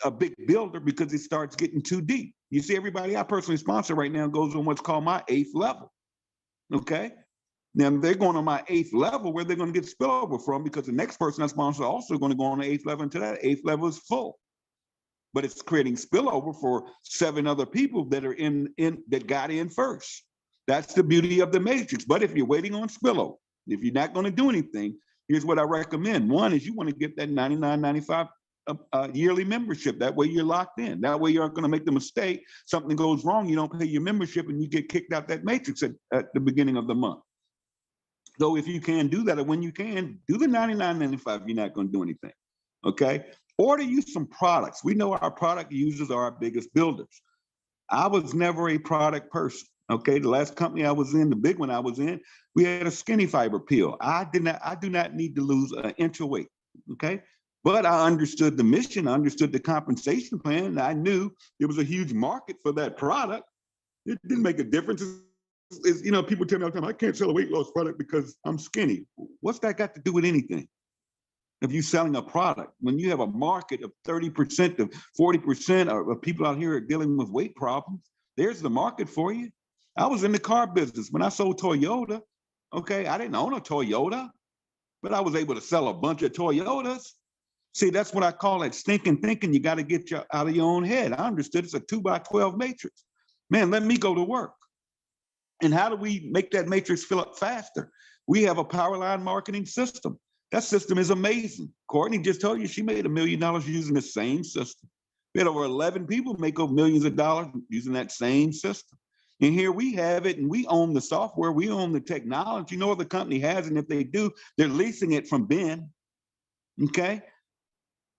a big builder because it starts getting too deep. You see, everybody I personally sponsor right now goes on what's called my 8th level. Okay. Now they're going on my 8th level where they're going to get spillover from, because the next person I sponsor also going to go on the 8th level until that 8th level is full. But it's creating spillover for 7 other people that are in that got in first. That's the beauty of the matrix. But if you're waiting on spillover, if you're not going to do anything, here's what I recommend. One is you want to get that $99.95 yearly membership. That way you're locked in. That way you aren't going to make the mistake. Something goes wrong, you don't pay your membership and you get kicked out that matrix at the beginning of the month. So if you can do that, or when you can, do the $99.95 if you're not going to do anything. Okay. Order you some products. We know our product users are our biggest builders. I was never a product person. Okay. The last company I was in, the big one I was in, we had a skinny fiber pill. I do not need to lose an inch of weight. Okay. But I understood the mission, I understood the compensation plan, and I knew there was a huge market for that product. It didn't make a difference. People tell me all the time, I can't sell a weight loss product because I'm skinny. What's that got to do with anything? If you're selling a product, when you have a market of 30% to 40% of people out here are dealing with weight problems, there's the market for you. I was in the car business when I sold Toyota. Okay, I didn't own a Toyota, but I was able to sell a bunch of Toyotas. See, that's what I call that stinking thinking. You got to get you out of your own head. I understood it's a 2x12 matrix. Man, let me go to work. And how do we make that matrix fill up faster? We have a power line marketing system. That system is amazing. Courtney just told you she made $1 million using the same system. We had over 11 people make over millions of dollars using that same system. And here we have it, and we own the software, we own the technology. No other company has, and if they do, they're leasing it from Ben. Okay.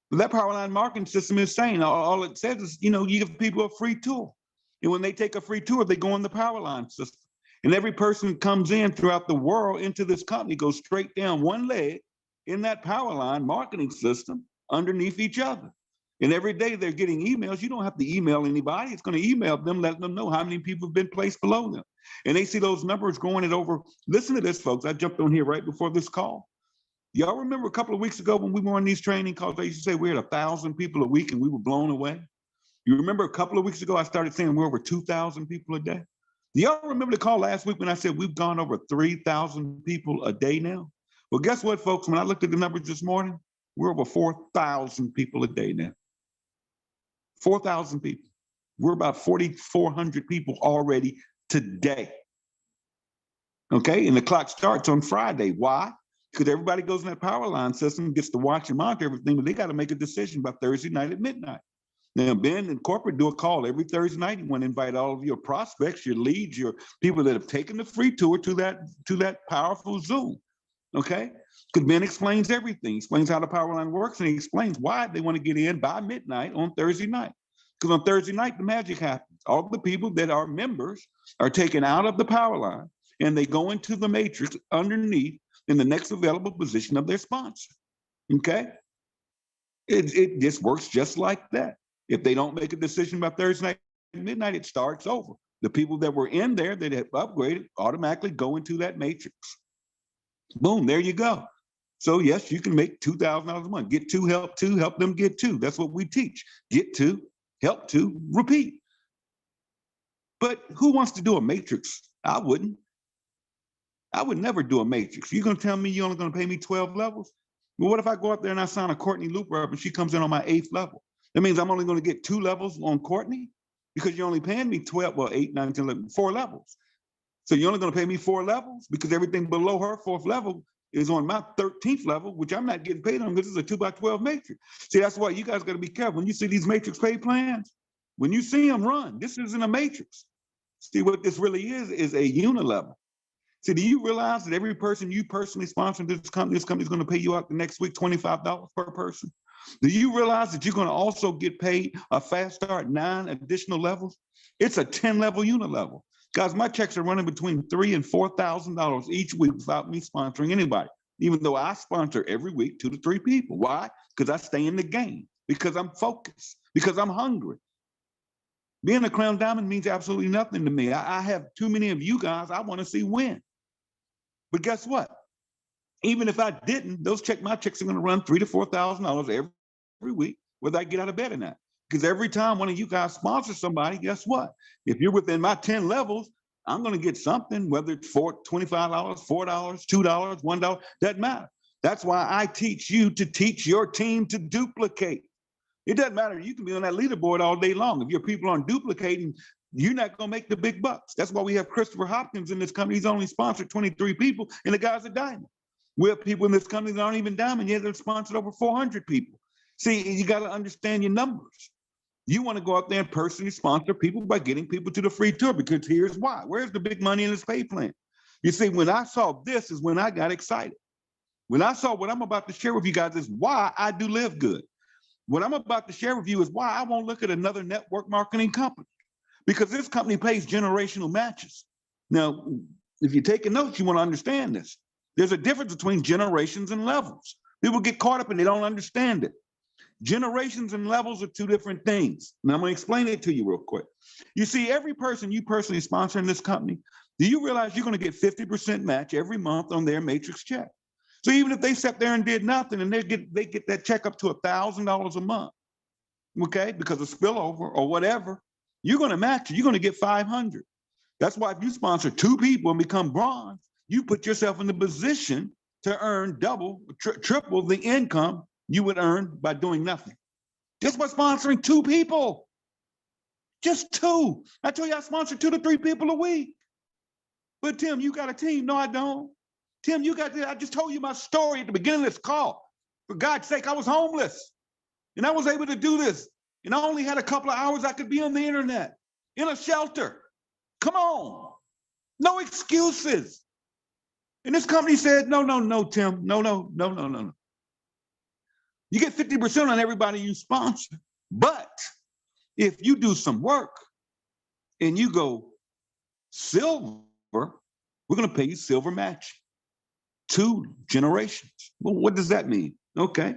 But that power line marketing system is saying all it says is, you give people a free tour. And when they take a free tour, they go in the power line system. And every person comes in throughout the world into this company goes straight down one leg in that power line marketing system underneath each other. And every day they're getting emails. You don't have to email anybody. It's going to email them, letting them know how many people have been placed below them. And they see those numbers going at over, listen to this, folks. I jumped on here right before this call. Y'all remember a couple of weeks ago when we were on these training calls, I used to say we had 1,000 people a week and we were blown away. You remember a couple of weeks ago, I started saying we're over 2,000 people a day. Do y'all remember the call last week when I said we've gone over 3,000 people a day now? Well, guess what, folks? When I looked at the numbers this morning, we're over 4,000 people a day now. 4,000 people. We're about 4,400 people already today. Okay, and the clock starts on Friday. Why? Because everybody goes in that power line system, gets to watch and monitor everything, but they got to make a decision by Thursday night at midnight. Now, Ben and corporate do a call every Thursday night. You want to invite all of your prospects, your leads, your people that have taken the free tour to that powerful Zoom. Okay? Because Ben explains everything. He explains how the power line works, and he explains why they want to get in by midnight on Thursday night. Because on Thursday night, the magic happens. All of the people that are members are taken out of the power line, and they go into the matrix underneath in the next available position of their sponsor. Okay? It just works just like that. If they don't make a decision by Thursday night at midnight, it starts over. The people that were in there that have upgraded automatically go into that matrix. Boom, there you go. So yes, you can make $2,000 a month. Get two, help them get two. That's what we teach. Get two, help two, repeat. But who wants to do a matrix? I wouldn't. I would never do a matrix. You're gonna tell me you're only gonna pay me 12 levels? Well, what if I go up there and I sign a Courtney Looper up and she comes in on my 8th level? That means I'm only gonna get 2 levels on Courtney because you're only paying me 12, well, 8, 9, 10, 11, 4 levels. So you're only gonna pay me 4 levels because everything below her 4th level is on my 13th level, which I'm not getting paid on because it's a 2x12 matrix. See, that's why you guys gotta be careful. When you see these matrix pay plans, when you see them run, this isn't a matrix. See, what this really is a unilevel. See, do you realize that every person you personally sponsor this company is going to pay you out the next week $25 per person? Do you realize that you're going to also get paid a fast start 9 additional levels? It's a 10-level unilevel. Guys, my checks are running between $3,000 and $4,000 each week without me sponsoring anybody, even though I sponsor every week 2 to 3 people. Why? Because I stay in the game, because I'm focused, because I'm hungry. Being a Crown Diamond means absolutely nothing to me. I have too many of you guys I want to see win. But guess what? Even if I didn't, my checks are going to run $3,000 to $4,000 every week, whether I get out of bed or not. Because every time one of you guys sponsors somebody, guess what? If you're within my 10 levels, I'm going to get something, whether it's $25, $4, $2, $1, doesn't matter. That's why I teach you to teach your team to duplicate. It doesn't matter. You can be on that leaderboard all day long. If your people aren't duplicating, you're not going to make the big bucks. That's why we have Christopher Hopkins in this company. He's only sponsored 23 people, and the guy's a diamond. We have people in this company that aren't even diamond yet. They're sponsored over 400 people. See, you got to understand your numbers. You want to go out there and personally sponsor people by getting people to the free tour, because here's why. Where's the big money in this pay plan? You see, when I saw this is when I got excited. When I saw what I'm about to share with you guys is why I do Live Good. What I'm about to share with you is why I won't look at another network marketing company, because this company pays generational matches. Now, if you're taking notes, you want to understand this. There's a difference between generations and levels. People get caught up and they don't understand it. Generations and levels are 2 different things. Now, I'm going to explain it to you real quick. You see, every person you personally sponsor in this company, do you realize you're going to get 50% match every month on their matrix check? So even if they sat there and did nothing and they get that check up to $1,000 a month, okay, because of spillover or whatever, you're going to match it. You're going to get 500. That's why if you sponsor 2 people and become bronze, you put yourself in the position to earn double, triple the income you would earn by doing nothing. Just by sponsoring 2 people. Just 2. I tell you, I sponsor 2 to 3 people a week. But Tim, you got a team. No, I don't. Tim, I just told you my story at the beginning of this call. For God's sake, I was homeless. And I was able to do this. And I only had a couple of hours I could be on the internet, in a shelter. Come on. No excuses. And this company said, no, Tim. No. You get 50% on everybody you sponsor. But if you do some work and you go silver, we're going to pay you silver match. 2 generations. Well, what does that mean? Okay.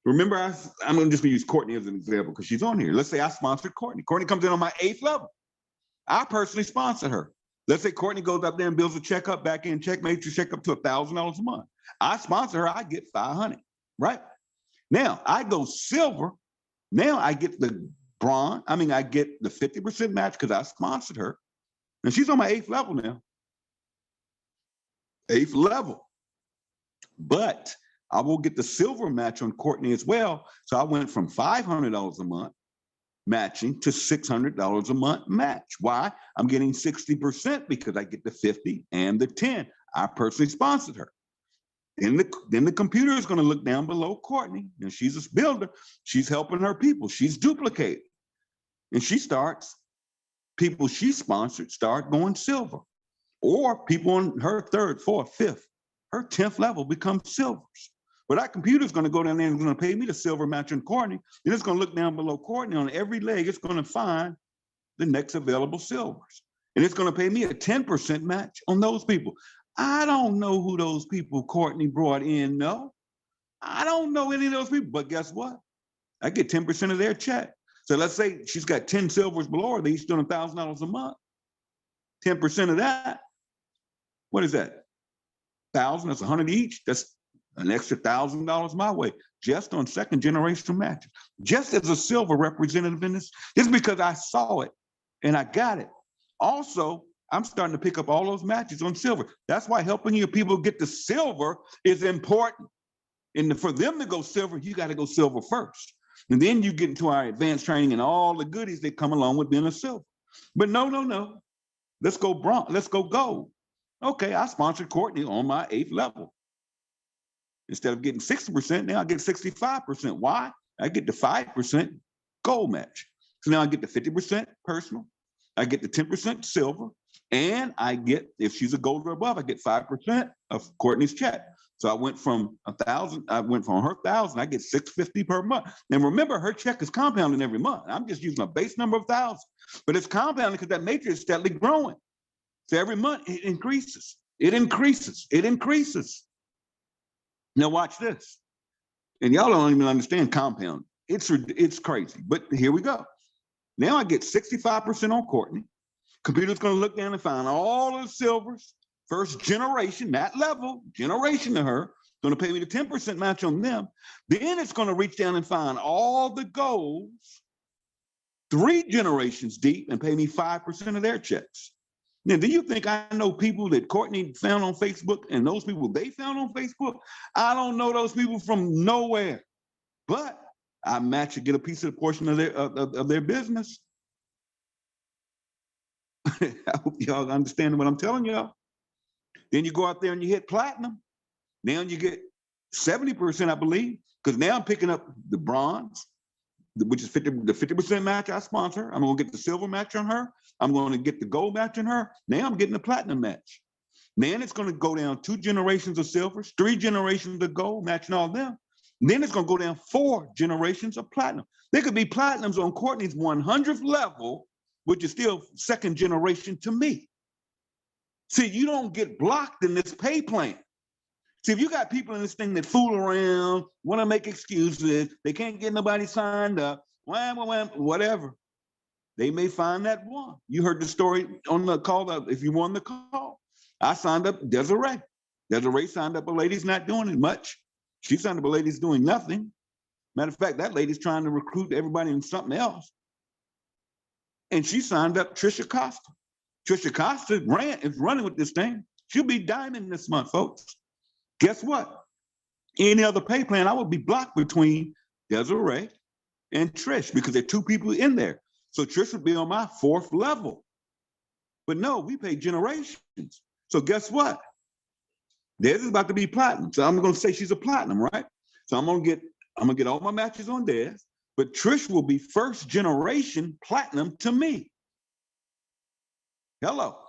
Remember, I'm going to just use Courtney as an example because she's on here. Let's say I sponsored Courtney. Courtney comes in on my 8th level. I personally sponsor her. Let's say Courtney goes up there and builds a check up, back end check, matrix check up to $1,000 a month. I sponsor her, I get 500, right? Now I go silver. Now I get the bronze. I get the 50% match because I sponsored her. And she's on my 8th level now. 8th level. But I will get the silver match on Courtney as well. So I went from $500 a month matching to $600 a month match. Why? I'm getting 60% because I get the 50 and the 10. I personally sponsored her. Then the computer is going to look down below Courtney. And she's a builder. She's helping her people. She's duplicating. And people she sponsored start going silver. Or people on her 3rd, 4th, 5th, her 10th level becomes silvers. But that computer is going to go down there and it's going to pay me the silver match on Courtney. And it's going to look down below Courtney. On every leg, it's going to find the next available silvers. And it's going to pay me a 10% match on those people. I don't know who those people Courtney brought in, no. I don't know any of those people. But guess what? I get 10% of their check. So let's say she's got 10 silvers below her. They're each doing $1,000 a month. 10% of that, what is that? 1,000, that's 100 each. That's an extra $1,000 my way just on second generation matches, just as a silver representative in this. It's because I saw it and I got it. Also, I'm starting to pick up all those matches on silver. That's why helping your people get to silver is important. And for them to go silver, you got to go silver first. And then you get into our advanced training and all the goodies that come along with being a silver. But no. Let's go bronze. Let's go gold. Okay, I sponsored Courtney on my 8th level. Instead of getting 60%, now I get 65%. Why? I get the 5% gold match. So now I get the 50% personal. I get the 10% silver. And I get, if she's a gold or above, I get 5% of Courtney's check. So I went from 1,000, I went from her 1,000, I get $650 per month. And remember, her check is compounding every month. I'm just using a base number of 1,000, but it's compounding because that matrix is steadily growing. So every month it increases, it increases, it increases. Now watch this. And y'all don't even understand compound. It's crazy, but here we go. Now I get 65% on Courtney. Computer's gonna look down and find all of the silvers, first generation, that level, generation to her, gonna pay me the 10% match on them. Then it's gonna reach down and find all the golds, 3 generations deep, and pay me 5% of their checks. Now, do you think I know people that Courtney found on Facebook and those people they found on Facebook? I don't know those people from nowhere, but I match and get a piece of the portion of their business. I hope y'all understand what I'm telling y'all. Then you go out there and you hit platinum. Now you get 70%, I believe, because now I'm picking up the bronze, which is the 50% match I sponsor. I'm gonna get the silver match on her. I'm gonna get the gold match on her. Now I'm getting the platinum match. Then it's gonna go down 2 generations of silvers, 3 generations of gold, matching all them. And then it's gonna go down 4 generations of platinum. There could be platinums on Courtney's 100th level, which is still 2nd generation to me. See, you don't get blocked in this pay plan. See, if you got people in this thing that fool around, want to make excuses, they can't get nobody signed up, whatever, they may find that one. You heard the story on the call, if you won the call. I signed up Desiree. Desiree signed up a lady's not doing it much. She signed up a lady's doing nothing. Matter of fact, that lady's trying to recruit everybody in something else. And she signed up Trisha Costa. Trisha Costa is running with this thing. She'll be diamond this month, folks. Guess what? Any other pay plan, I would be blocked between Desiree and Trish because there are 2 people in there. So Trish would be on my 4th level. But no, we pay generations. So guess what? Des is about to be platinum. So I'm gonna say she's a platinum, right? So I'm gonna get all my matches on Des, but Trish will be 1st generation platinum to me. Hello.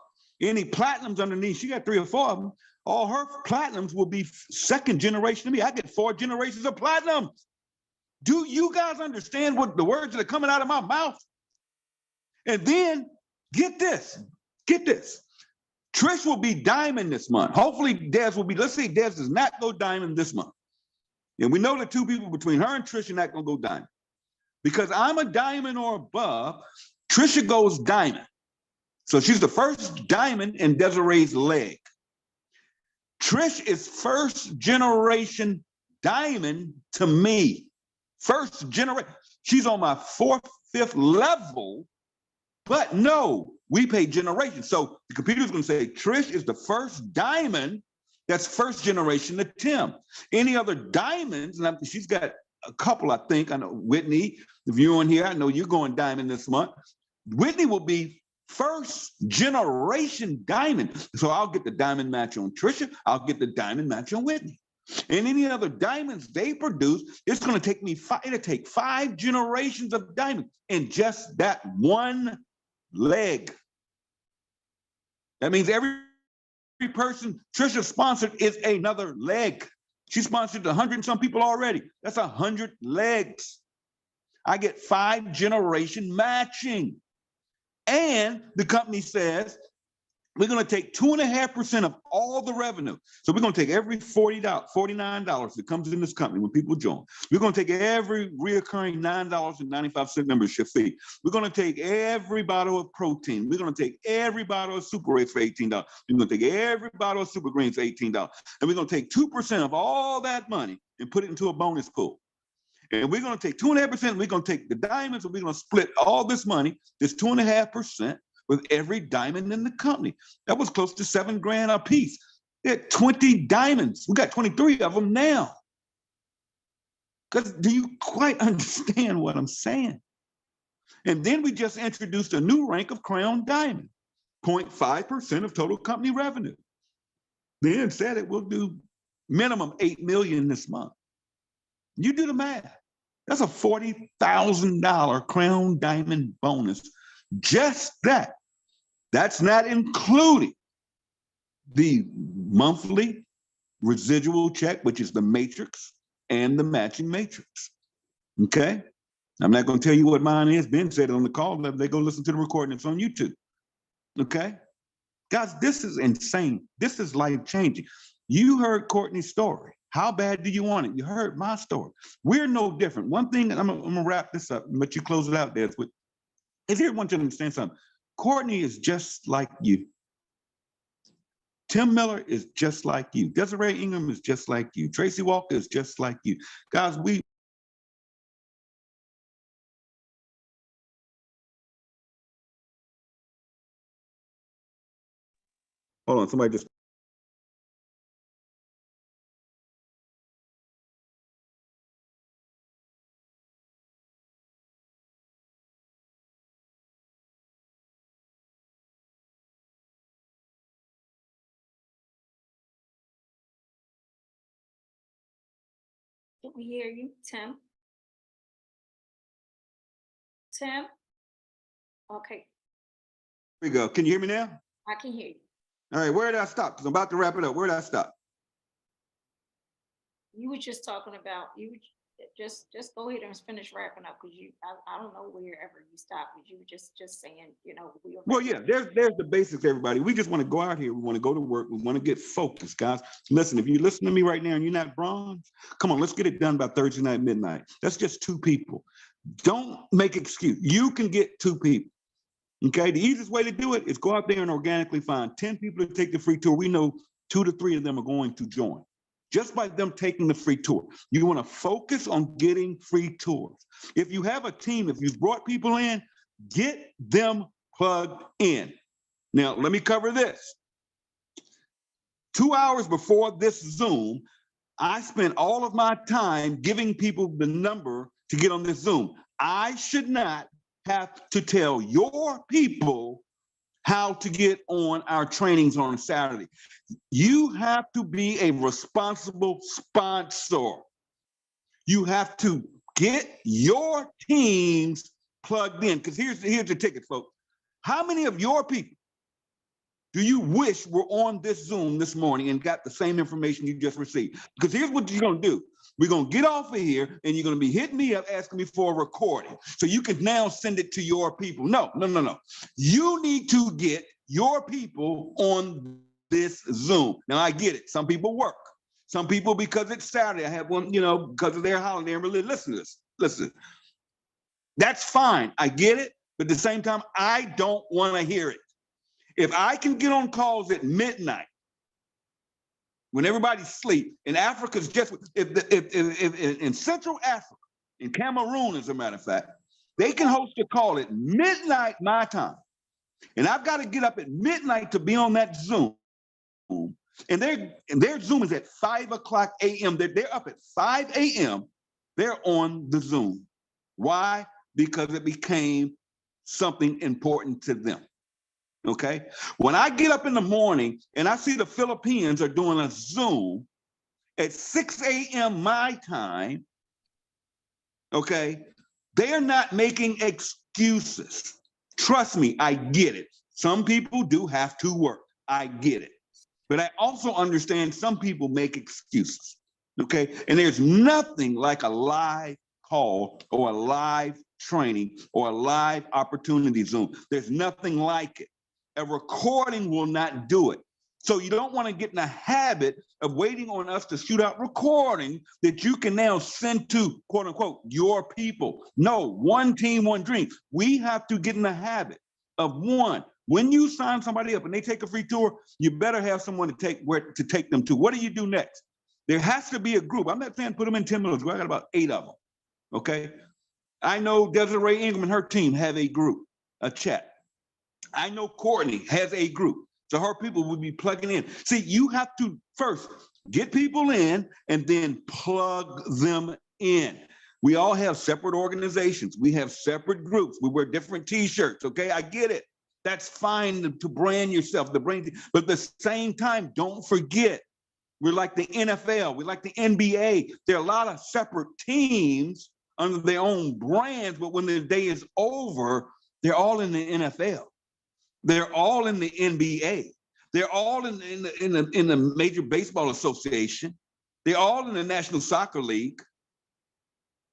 Any platinums underneath, she got 3 or 4 of them. All her platinums will be 2nd generation to me. I get 4 generations of platinum. Do you guys understand what the words that are coming out of my mouth? And then get this. Trish will be diamond this month. Hopefully Des will be, let's say Des does not go diamond this month. And we know the 2 people between her and Trish are not gonna go diamond. Because I'm a diamond or above, Trisha goes diamond. So she's the 1st diamond in Desiree's leg. Trish is 1st generation diamond to me. 1st generation. She's on my 4th, 5th level, but no, we pay generations. So the computer's gonna say Trish is the 1st diamond that's 1st generation to Tim. Any other diamonds, and she's got a couple, I think. I know Whitney, if you're on here, I know you're going diamond this month. Whitney will be 1st generation diamond. So I'll get the diamond match on Trisha. I'll get the diamond match on Whitney. And any other diamonds they produce, it's going to take me it'll take 5 generations of diamonds in just that one leg. That means every person Trisha sponsored is another leg. She sponsored 100 and some people already. That's 100 legs. I get 5 generation matching. And the company says, We're going to take 2.5% of all the revenue. So we're going to take every $49 that comes in this company when people join. We're going to take every reoccurring $9.95 membership fee. We're going to take every bottle of protein. We're going to take every bottle of Super Rays for $18. We're going to take every bottle of Super Greens for $18. And we're going to take 2% of all that money and put it into a bonus pool. And we're going to take 2.5%. We're going to take the diamonds and we're going to split all this money, this 2.5%, with every diamond in the company. That was close to $7,000 a piece. They had 20 diamonds. We got 23 of them now. Because do you quite understand what I'm saying? And then we just introduced a new rank of Crown Diamond, 0.5% of total company revenue. Then said it will do minimum $8 million this month. You do the math. That's a $40,000 Crown Diamond bonus. Just that. That's not including the monthly residual check, which is the matrix and the matching matrix. Okay? I'm not going to tell you what mine is. Ben said it on the call. They go listen to the recording. It's on YouTube. Okay? Guys, this is insane. This is life-changing. You heard Courtney's story. How bad do you want it? You heard my story. We're no different. One thing, I'm going to wrap this up, but you close it out there. Is here I want you to understand something. Courtney is just like you. Tim Miller is just like you. Desiree Ingram is just like you. Tracy Walker is just like you. Guys, hold on, somebody just. Can we hear you, Tim? Tim? Okay, Here we go. Can you hear me now? I can hear you. All right, where did I stop? Because I'm about to wrap it up. Where did I stop? You were just talking about, just go ahead and finish wrapping up because I don't know wherever you stopped, but you were just saying, Well, yeah, there's the basics, everybody. We just want to go out here. We want to go to work. We want to get focused, guys. Listen, if you listen to me right now and you're not bronze, come on, let's get it done by Thursday night, midnight. That's just 2 people. Don't make excuse. You can get 2 people. Okay, the easiest way to do it is go out there and organically find 10 people to take the free tour. We know 2 to 3 of them are going to join. Just by them taking the free tour. You want to focus on getting free tours. If you have a team, if you've brought people in, get them plugged in. Now, let me cover this. 2 hours before this Zoom, I spent all of my time giving people the number to get on this Zoom. I should not have to tell your people how to get on our trainings on Saturday. You have to be a responsible sponsor. You have to get your teams plugged in. Because here's the ticket, folks. How many of your people do you wish were on this Zoom this morning and got the same information you just received? Because here's what you're going to do. We're going to get off of here and you're going to be hitting me up asking me for a recording so you can now send it to your people. No. You need to get your people on this Zoom. Now, I get it. Some people work. Some people, because it's Saturday, I have one, because of their holiday, and really listen to this. Listen, that's fine. I get it. But at the same time, I don't want to hear it. If I can get on calls at midnight, when everybody's asleep, in Africa's just, if in Central Africa, in Cameroon, as a matter of fact, they can host a call at midnight my time. And I've got to get up at midnight to be on that Zoom. And their Zoom is at 5:00 a.m. They're up at 5 a.m. They're on the Zoom. Why? Because it became something important to them. Okay. When I get up in the morning and I see the Philippines are doing a Zoom at 6 a.m. my time, okay, they are not making excuses. Trust me, I get it. Some people do have to work. I get it. But I also understand some people make excuses. Okay. And there's nothing like a live call or a live training or a live opportunity Zoom. There's nothing like it. A recording will not do it. So you don't want to get in the habit of waiting on us to shoot out recording that you can now send to, quote unquote, your people. No, one team, one dream. We have to get in the habit of one. When you sign somebody up and they take a free tour, you better have someone to take them to. What do you do next? There has to be a group. I'm not saying put them in 10 minutes. I got about 8 of them. Okay. I know Desiree Ingram and her team have a group, a chat. I know Courtney has a group. So her people will be plugging in. See, you have to first get people in and then plug them in. We all have separate organizations. We have separate groups. We wear different t-shirts, okay? I get it. That's fine to brand yourself, but at the same time, don't forget, we're like the NFL, we're like the NBA. There are a lot of separate teams under their own brands, but when the day is over, they're all in the NFL. They're all in the NBA. They're all in the Major Baseball Association. They're all in the National Soccer League.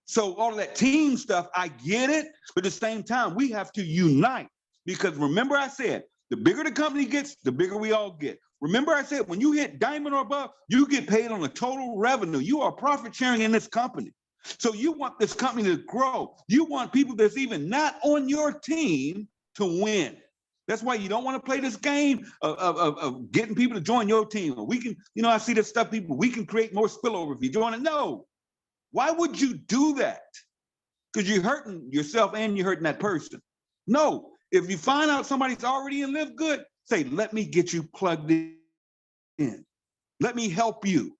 So all of that team stuff, I get it, but at the same time, we have to unite. Because remember I said, the bigger the company gets, the bigger we all get. Remember I said, when you hit diamond or above, you get paid on the total revenue. You are profit sharing in this company. So you want this company to grow. You want people that's even not on your team to win. That's why you don't want to play this game of getting people to join your team. We can, I see this stuff, people, we can create more spillover if you join it. No. Why would you do that? Because you're hurting yourself and you're hurting that person. No. If you find out somebody's already in Live Good, say, let me get you plugged in. Let me help you.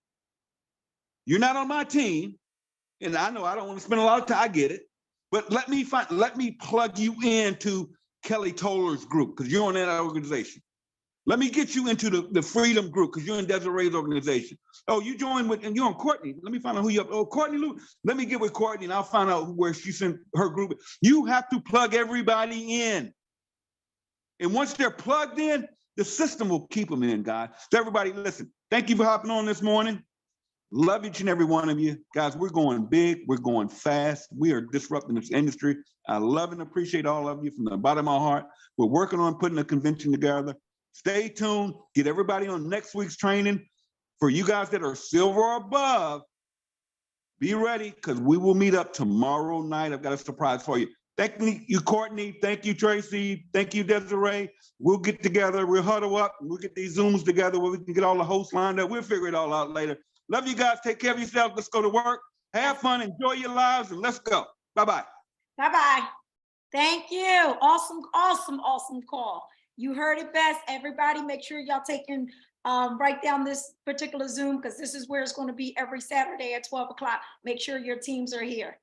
You're not on my team. And I know I don't want to spend a lot of time. I get it. But let me plug you into Kelly Toller's group, because you're on that organization. Let me get you into the Freedom group, because you're in Desiree's organization. Oh, you join with, and you're on Courtney. Let me find out who you're, oh, Courtney Lou. Let me get with Courtney and I'll find out where she sent her group. You have to plug everybody in. And once they're plugged in, the system will keep them in, guys. So everybody, listen, thank you for hopping on this morning. Love each and every one of you. Guys, we're going big. We're going fast. We are disrupting this industry. I love and appreciate all of you from the bottom of my heart. We're working on putting a convention together. Stay tuned. Get everybody on next week's training. For you guys that are silver or above, be ready, because we will meet up tomorrow night. I've got a surprise for you. Thank you, Courtney. Thank you, Tracy. Thank you, Desiree. We'll get together. We'll huddle up. We'll get these Zooms together where we can get all the hosts lined up. We'll figure it all out later. Love you guys. Take care of yourselves. Let's go to work. Have fun. Enjoy your lives. And let's go. Bye-bye. Bye-bye. Thank you. Awesome, awesome, awesome call. You heard it best. Everybody, make sure y'all taking, write down this particular Zoom, because this is where it's going to be every Saturday at 12 o'clock. Make sure your teams are here.